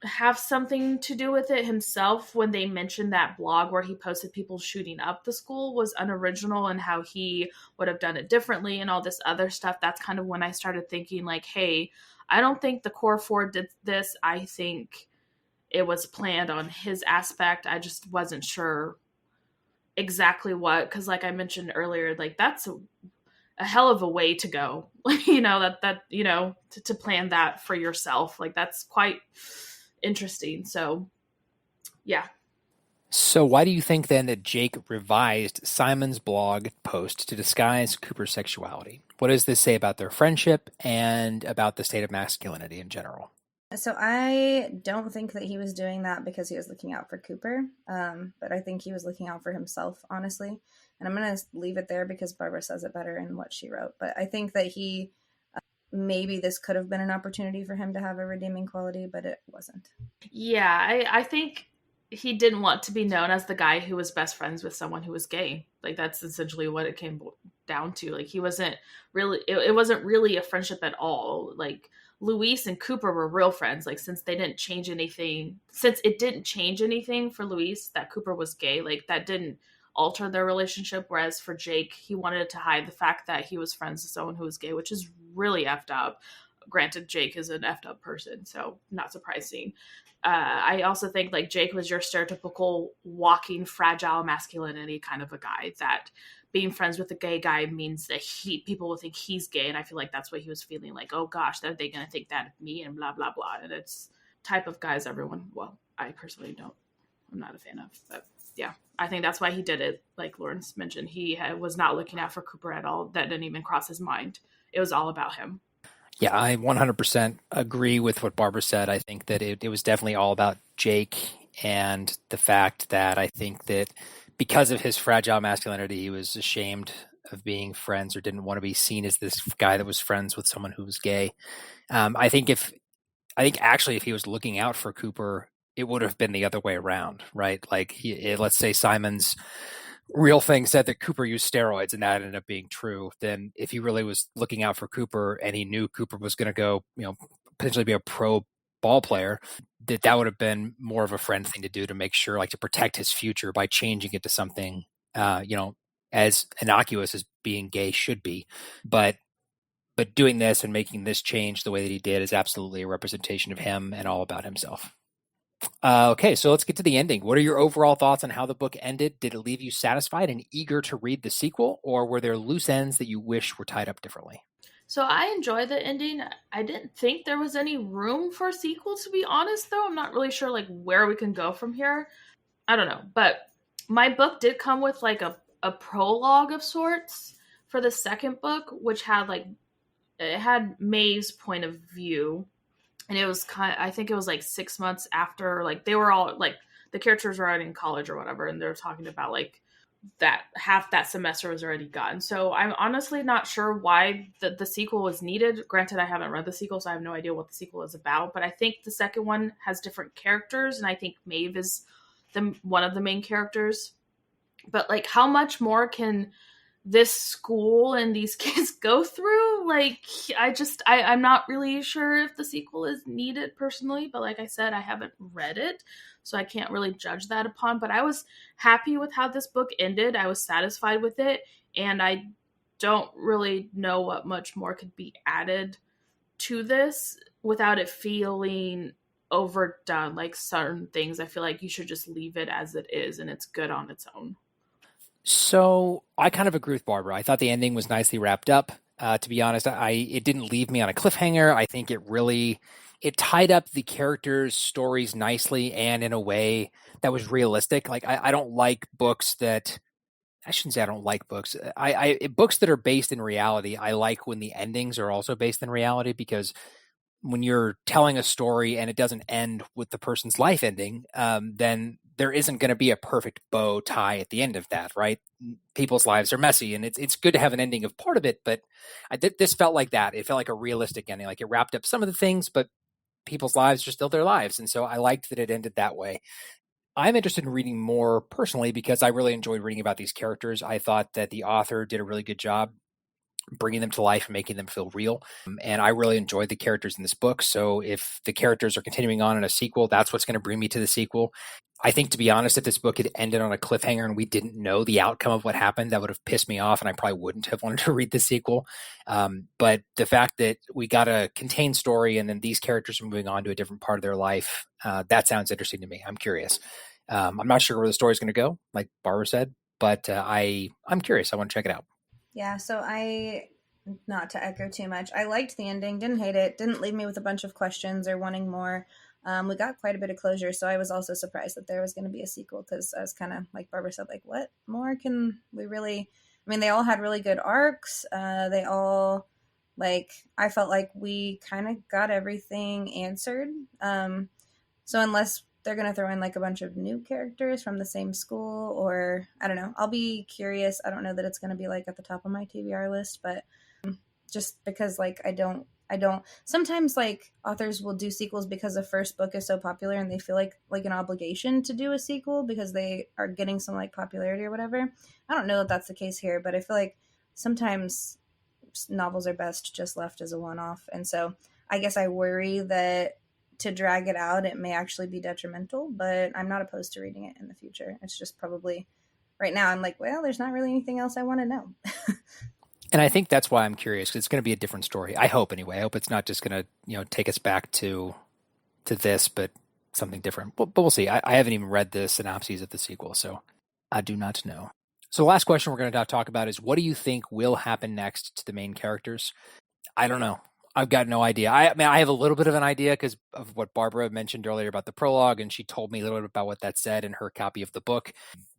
have something to do with it himself when they mentioned that blog where he posted people shooting up the school was unoriginal and how he would have done it differently and all this other stuff. That's kind of when I started thinking like, hey, I don't think the core four did this. I think it was planned on his aspect. I just wasn't sure exactly what, because like I mentioned earlier, like that's a hell of a way to go. To plan that for yourself. Like, that's quite interesting. So yeah. So why do you think then that Jake revised Simon's blog post to disguise Cooper's sexuality? What does this say about their friendship and about the state of masculinity in general? So I don't think that he was doing that because he was looking out for Cooper, but I think he was looking out for himself, honestly. And I'm going to leave it there because Barbara says it better in what she wrote. But I think that maybe this could have been an opportunity for him to have a redeeming quality, but it wasn't. Yeah, I think he didn't want to be known as the guy who was best friends with someone who was gay. Like, that's essentially what it came down to. Like, he wasn't really, it wasn't really a friendship at all. Like, Luis and Cooper were real friends. Like, since it didn't change anything for Luis that Cooper was gay, like, that didn't alter their relationship. Whereas for Jake, he wanted to hide the fact that he was friends with someone who was gay, which is really effed up. Granted, Jake is an effed up person, so not surprising. I also think like Jake was your stereotypical walking fragile masculinity kind of a guy, that being friends with a gay guy means that people will think he's gay. And I feel like that's what he was feeling like, oh gosh, are they going to think that of me and blah, blah, blah. And it's type of guys I personally I'm not a fan of, but yeah, I think that's why he did it. Like Lawrence mentioned, he was not looking out for Cooper at all. That didn't even cross his mind. It was all about him. Yeah, I 100% agree with what Barbara said. I think that it was definitely all about Jake, and the fact that I think that because of his fragile masculinity, he was ashamed of being friends or didn't want to be seen as this guy that was friends with someone who was gay. I think actually if he was looking out for Cooper, it would have been the other way around, right? Like, let's say Simon's real thing said that Cooper used steroids and that ended up being true. Then if he really was looking out for Cooper and he knew Cooper was going to go, potentially be a pro ball player, that would have been more of a friend thing to do, to make sure, like, to protect his future by changing it to something, as innocuous as being gay should be. But doing this and making this change the way that he did is absolutely a representation of him and all about himself. Okay, so let's get to the ending. What are your overall thoughts on how the book ended? Did it leave you satisfied and eager to read the sequel, or were there loose ends that you wish were tied up differently? So I enjoyed the ending. I didn't think there was any room for a sequel, to be honest, though. I'm not really sure like where we can go from here. I don't know. But my book did come with like a prologue of sorts for the second book, which had it had May's point of view. And it was I think it was like 6 months after, like, they were all like, the characters were already in college or whatever, and they're talking about like that half that semester was already gone. So I'm honestly not sure why the sequel was needed. Granted, I haven't read the sequel, so I have no idea what the sequel is about, but I think the second one has different characters, and I think Maeve is one of the main characters. But like, how much more can this school and these kids go through? Like, I'm not really sure if the sequel is needed personally, but like I said, I haven't read it, so I can't really judge that upon. But I was happy with how this book ended. I was satisfied with it, and I don't really know what much more could be added to this without it feeling overdone. Like, certain things, I feel like you should just leave it as it is, and it's good on its own. So I kind of agree with Barbara. I thought the ending was nicely wrapped up. To be honest, it didn't leave me on a cliffhanger. I think it tied up the characters' stories nicely and in a way that was realistic. Like, I don't like books that, I shouldn't say I don't like books. Books that are based in reality, I like when the endings are also based in reality, because when you're telling a story and it doesn't end with the person's life ending, then there isn't going to be a perfect bow tie at the end of that, right? People's lives are messy, and it's good to have an ending of part of it, but this felt like that. It felt like a realistic ending. Like, it wrapped up some of the things, but people's lives are still their lives, and so I liked that it ended that way. I'm interested in reading more personally because I really enjoyed reading about these characters. I thought that the author did a really good job bringing them to life and making them feel real. And I really enjoyed the characters in this book. So if the characters are continuing on in a sequel, that's what's going to bring me to the sequel. I think, to be honest, if this book had ended on a cliffhanger and we didn't know the outcome of what happened, that would have pissed me off, and I probably wouldn't have wanted to read the sequel. But the fact that we got a contained story and then these characters are moving on to a different part of their life, that sounds interesting to me. I'm curious. I'm not sure where the story's going to go, like Barbara said, but I'm curious. I want to check it out. Yeah, so not to echo too much, I liked the ending, didn't hate it, didn't leave me with a bunch of questions or wanting more. We got quite a bit of closure, so I was also surprised that there was going to be a sequel, because I was kind of, like Barbara said, like, what more can we really... I mean, they all had really good arcs. They all, like, I felt like we kind of got everything answered. So unless they're going to throw in like a bunch of new characters from the same school, or I don't know, I'll be curious. I don't know that it's going to be like at the top of my TBR list, but just because like I don't sometimes like authors will do sequels because the first book is so popular and they feel like an obligation to do a sequel because they are getting some like popularity or whatever. I don't know that that's the case here, but I feel like sometimes novels are best just left as a one-off. And so I guess I worry that to drag it out, it may actually be detrimental, but I'm not opposed to reading it in the future. It's just probably right now I'm like, well, there's not really anything else I want to know. And I think that's why I'm curious, because it's going to be a different story. I hope, anyway. I hope it's not just going to, take us back to this, but something different. But we'll see. I haven't even read the synopses of the sequel, so I do not know. So the last question we're going to talk about is, what do you think will happen next to the main characters? I don't know. I've got no idea. I mean, I have a little bit of an idea because of what Barbara mentioned earlier about the prologue, and she told me a little bit about what that said in her copy of the book.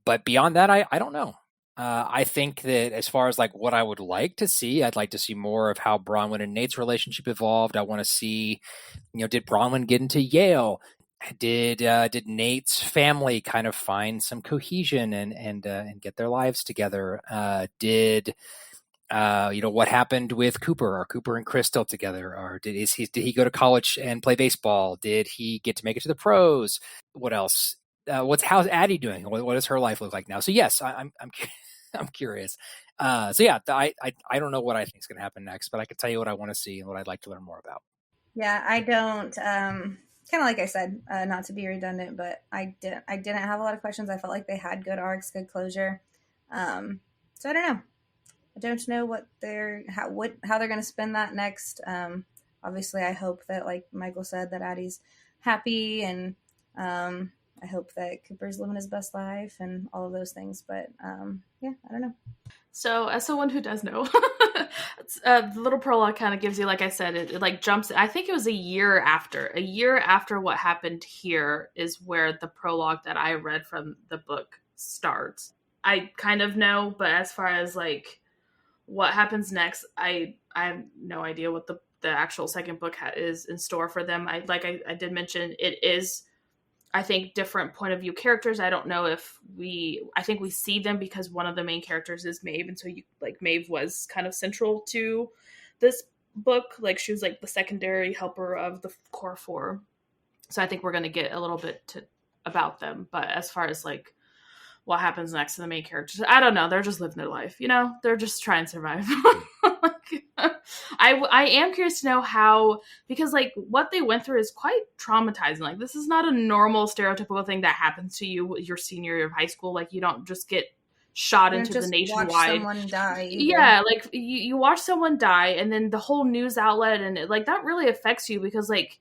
But beyond that, I don't know. I think that as far as like what I would like to see, I'd like to see more of how Bronwyn and Nate's relationship evolved. I want to see, did Bronwyn get into Yale? Did Nate's family kind of find some cohesion and get their lives together? What happened with Cooper? Are Cooper and Chris still together? Or did he go to college and play baseball? Did he get to make it to the pros? What else? How's Addy doing? What does her life look like now? So yes, I'm curious. I don't know what I think is going to happen next, but I can tell you what I want to see and what I'd like to learn more about. Yeah, I don't. kind of like I said, not to be redundant, but I didn't have a lot of questions. I felt like they had good arcs, good closure. So I don't know. I don't know how they're going to spin that next. Obviously, I hope that, like Michael said, that Addy's happy, and I hope that Cooper's living his best life and all of those things. But yeah, I don't know. So, as someone who does know, the little prologue kind of gives you, like I said, it like jumps. I think it was a year after what happened here is where the prologue that I read from the book starts. I kind of know, but as far as like what happens next, I have no idea what the actual second book is in store for them. I did mention, it is, I think, different point of view characters. I don't know if I think we see them because one of the main characters is Maeve. And so Maeve was kind of central to this book. Like she was like the secondary helper of the core four. So I think we're going to get a little bit about them. But as far as like what happens next to the main characters, I don't know. They're just living their life. They're just trying to survive. I am curious to know how, because like what they went through is quite traumatizing. Like this is not a normal stereotypical thing that happens to you your senior year of high school. Like you don't just get shot into the nationwide. Watch someone die. Yeah, like you watch someone die, and then the whole news outlet and like that really affects you because like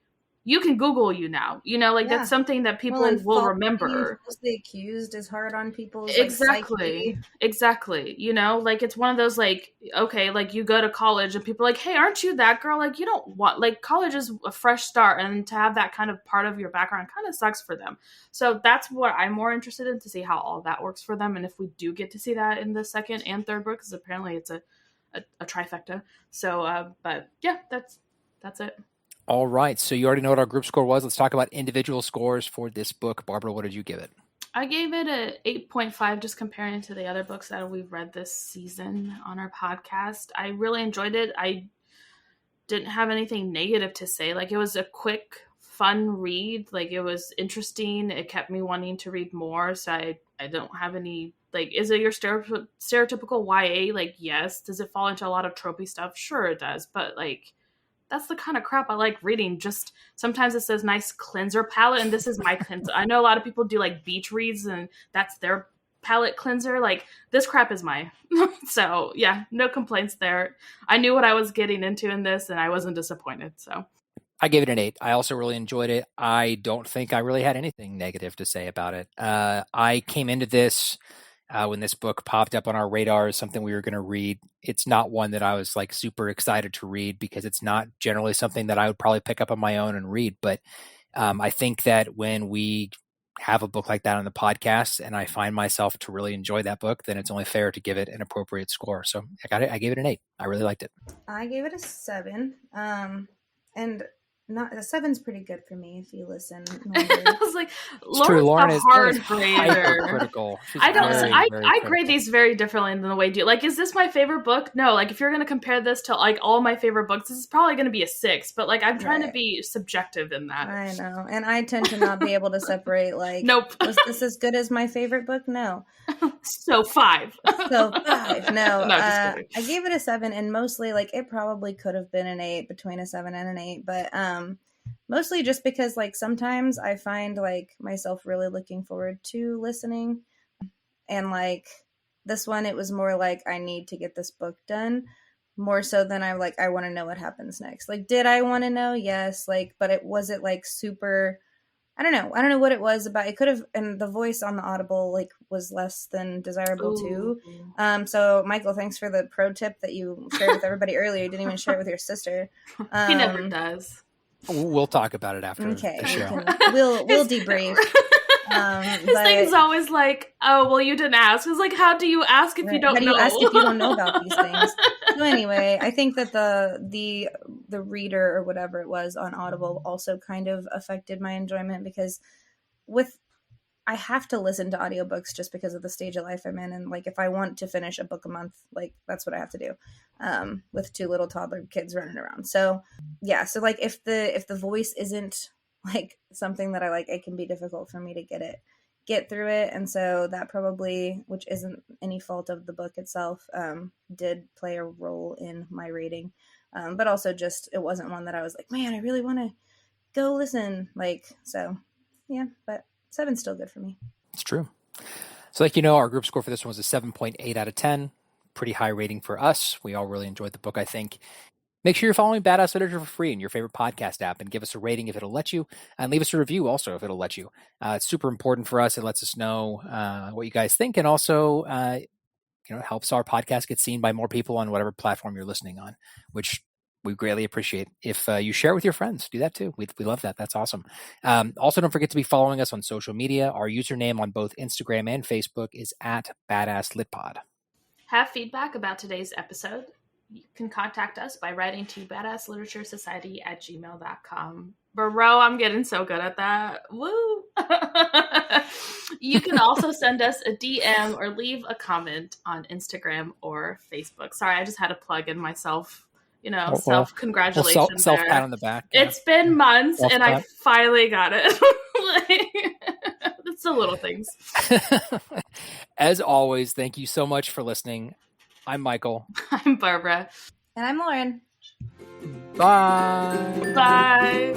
you can Google now. That's something that people will remember. Falsely accused is hard on people's exactly. Like it's one of those like, okay, like you go to college and people are like, hey, aren't you that girl? Like you don't want, like college is a fresh start, and to have that kind of part of your background kind of sucks for them. So that's what I'm more interested in, to see how all that works for them, and if we do get to see that in the second and third book, because apparently it's a trifecta. So, but yeah, that's it. All right. So you already know what our group score was. Let's talk about individual scores for this book. Barbara, what did you give it? I gave it a 8.5, just comparing to the other books that we've read this season on our podcast. I really enjoyed it. I didn't have anything negative to say. Like it was a quick, fun read. Like it was interesting. It kept me wanting to read more. So I don't have any, like, is it your stereotypical YA? Like, yes. Does it fall into a lot of tropey stuff? Sure it does. But like, that's the kind of crap I like reading. Just sometimes it says nice cleanser palette, and this is my cleanser. I know a lot of people do like beach reads and that's their palette cleanser. Like this crap is mine. So yeah, no complaints there. I knew what I was getting into in this, and I wasn't disappointed. So I gave it an 8. I also really enjoyed it. I don't think I really had anything negative to say about it. I came into this when this book popped up on our radar as something we were going to read. It's not one that I was like super excited to read because it's not generally something that I would probably pick up on my own and read. But I think that when we have a book like that on the podcast and I find myself to really enjoy that book, then it's only fair to give it an appropriate score. So I gave it an 8. I really liked it. I gave it a 7. And not a 7's pretty good for me if you listen. I was like, Lauren's a hard grader. Critical. I grade these very differently than the way you do. Like, is this my favorite book? No. Like, if you're going to compare this to like all my favorite books, this is probably going to be a 6. But like, I'm trying to be subjective in that. I know, and I tend to not be able to separate. Like, nope. Was this as good as my favorite book? No. So 5. So 5. No. I gave it a 7, and mostly like it probably could have been an 8, between a 7 and an 8, but mostly just because like sometimes I find like myself really looking forward to listening, and like this one, it was more like I need to get this book done more so than I want to know what happens next. Like, did I want to know? Yes. Like, but it wasn't like super, I don't know what it was about. It could have, and the voice on the Audible like was less than desirable too. So Michael, thanks for the pro tip that you shared with everybody earlier. You didn't even share it with your sister. He never does. We'll talk about it after the show. We'll debrief. His thing's always like, oh, well, you didn't ask. It's like, how do you ask if you don't know? How do you ask if you don't know about these things? So anyway, I think that the reader or whatever it was on Audible also kind of affected my enjoyment, because I have to listen to audiobooks just because of the stage of life I'm in. And like, if I want to finish a book a month, like that's what I have to do, with 2 little toddler kids running around. So yeah. So like if the voice isn't like something that I like, it can be difficult for me to get through it. And so that probably, which isn't any fault of the book itself, did play a role in my rating. But also just, it wasn't one that I was like, man, I really want to go listen. Like, so yeah, but 7's still good for me. It's true. So our group score for this one was a 7.8 out of 10. Pretty high rating for us. We all really enjoyed the book, I think. Make sure you're following Badass Literature for free in your favorite podcast app and give us a rating if it'll let you, and leave us a review also if it'll let you. It's super important for us. It lets us know what you guys think, and also helps our podcast get seen by more people on whatever platform you're listening on, which we greatly appreciate. If you share with your friends, do that too. We love that. That's awesome. Also, don't forget to be following us on social media. Our username on both Instagram and Facebook is @BadassLitPod. Have feedback about today's episode? You can contact us by writing to badassliteraturesociety@gmail.com. Bro, I'm getting so good at that. Woo! You can also send us a DM or leave a comment on Instagram or Facebook. Sorry, I just had to plug in myself. Self-congratulations. Self-pat on the back. Yeah. It's been months, Self-pat. and I finally got it. It's the little things. As always, thank you so much for listening. I'm Michael. I'm Barbara. And I'm Lauren. Bye. Bye.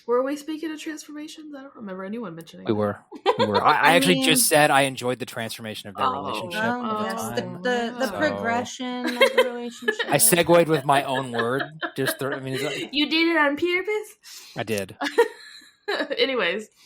Were we speaking of transformations? I don't remember anyone mentioning We that. were. I actually just said I enjoyed the transformation of their relationship. Oh, yes. time. The So- progression of the relationship. I segued with my own word. You did it on purpose? I did. Anyways.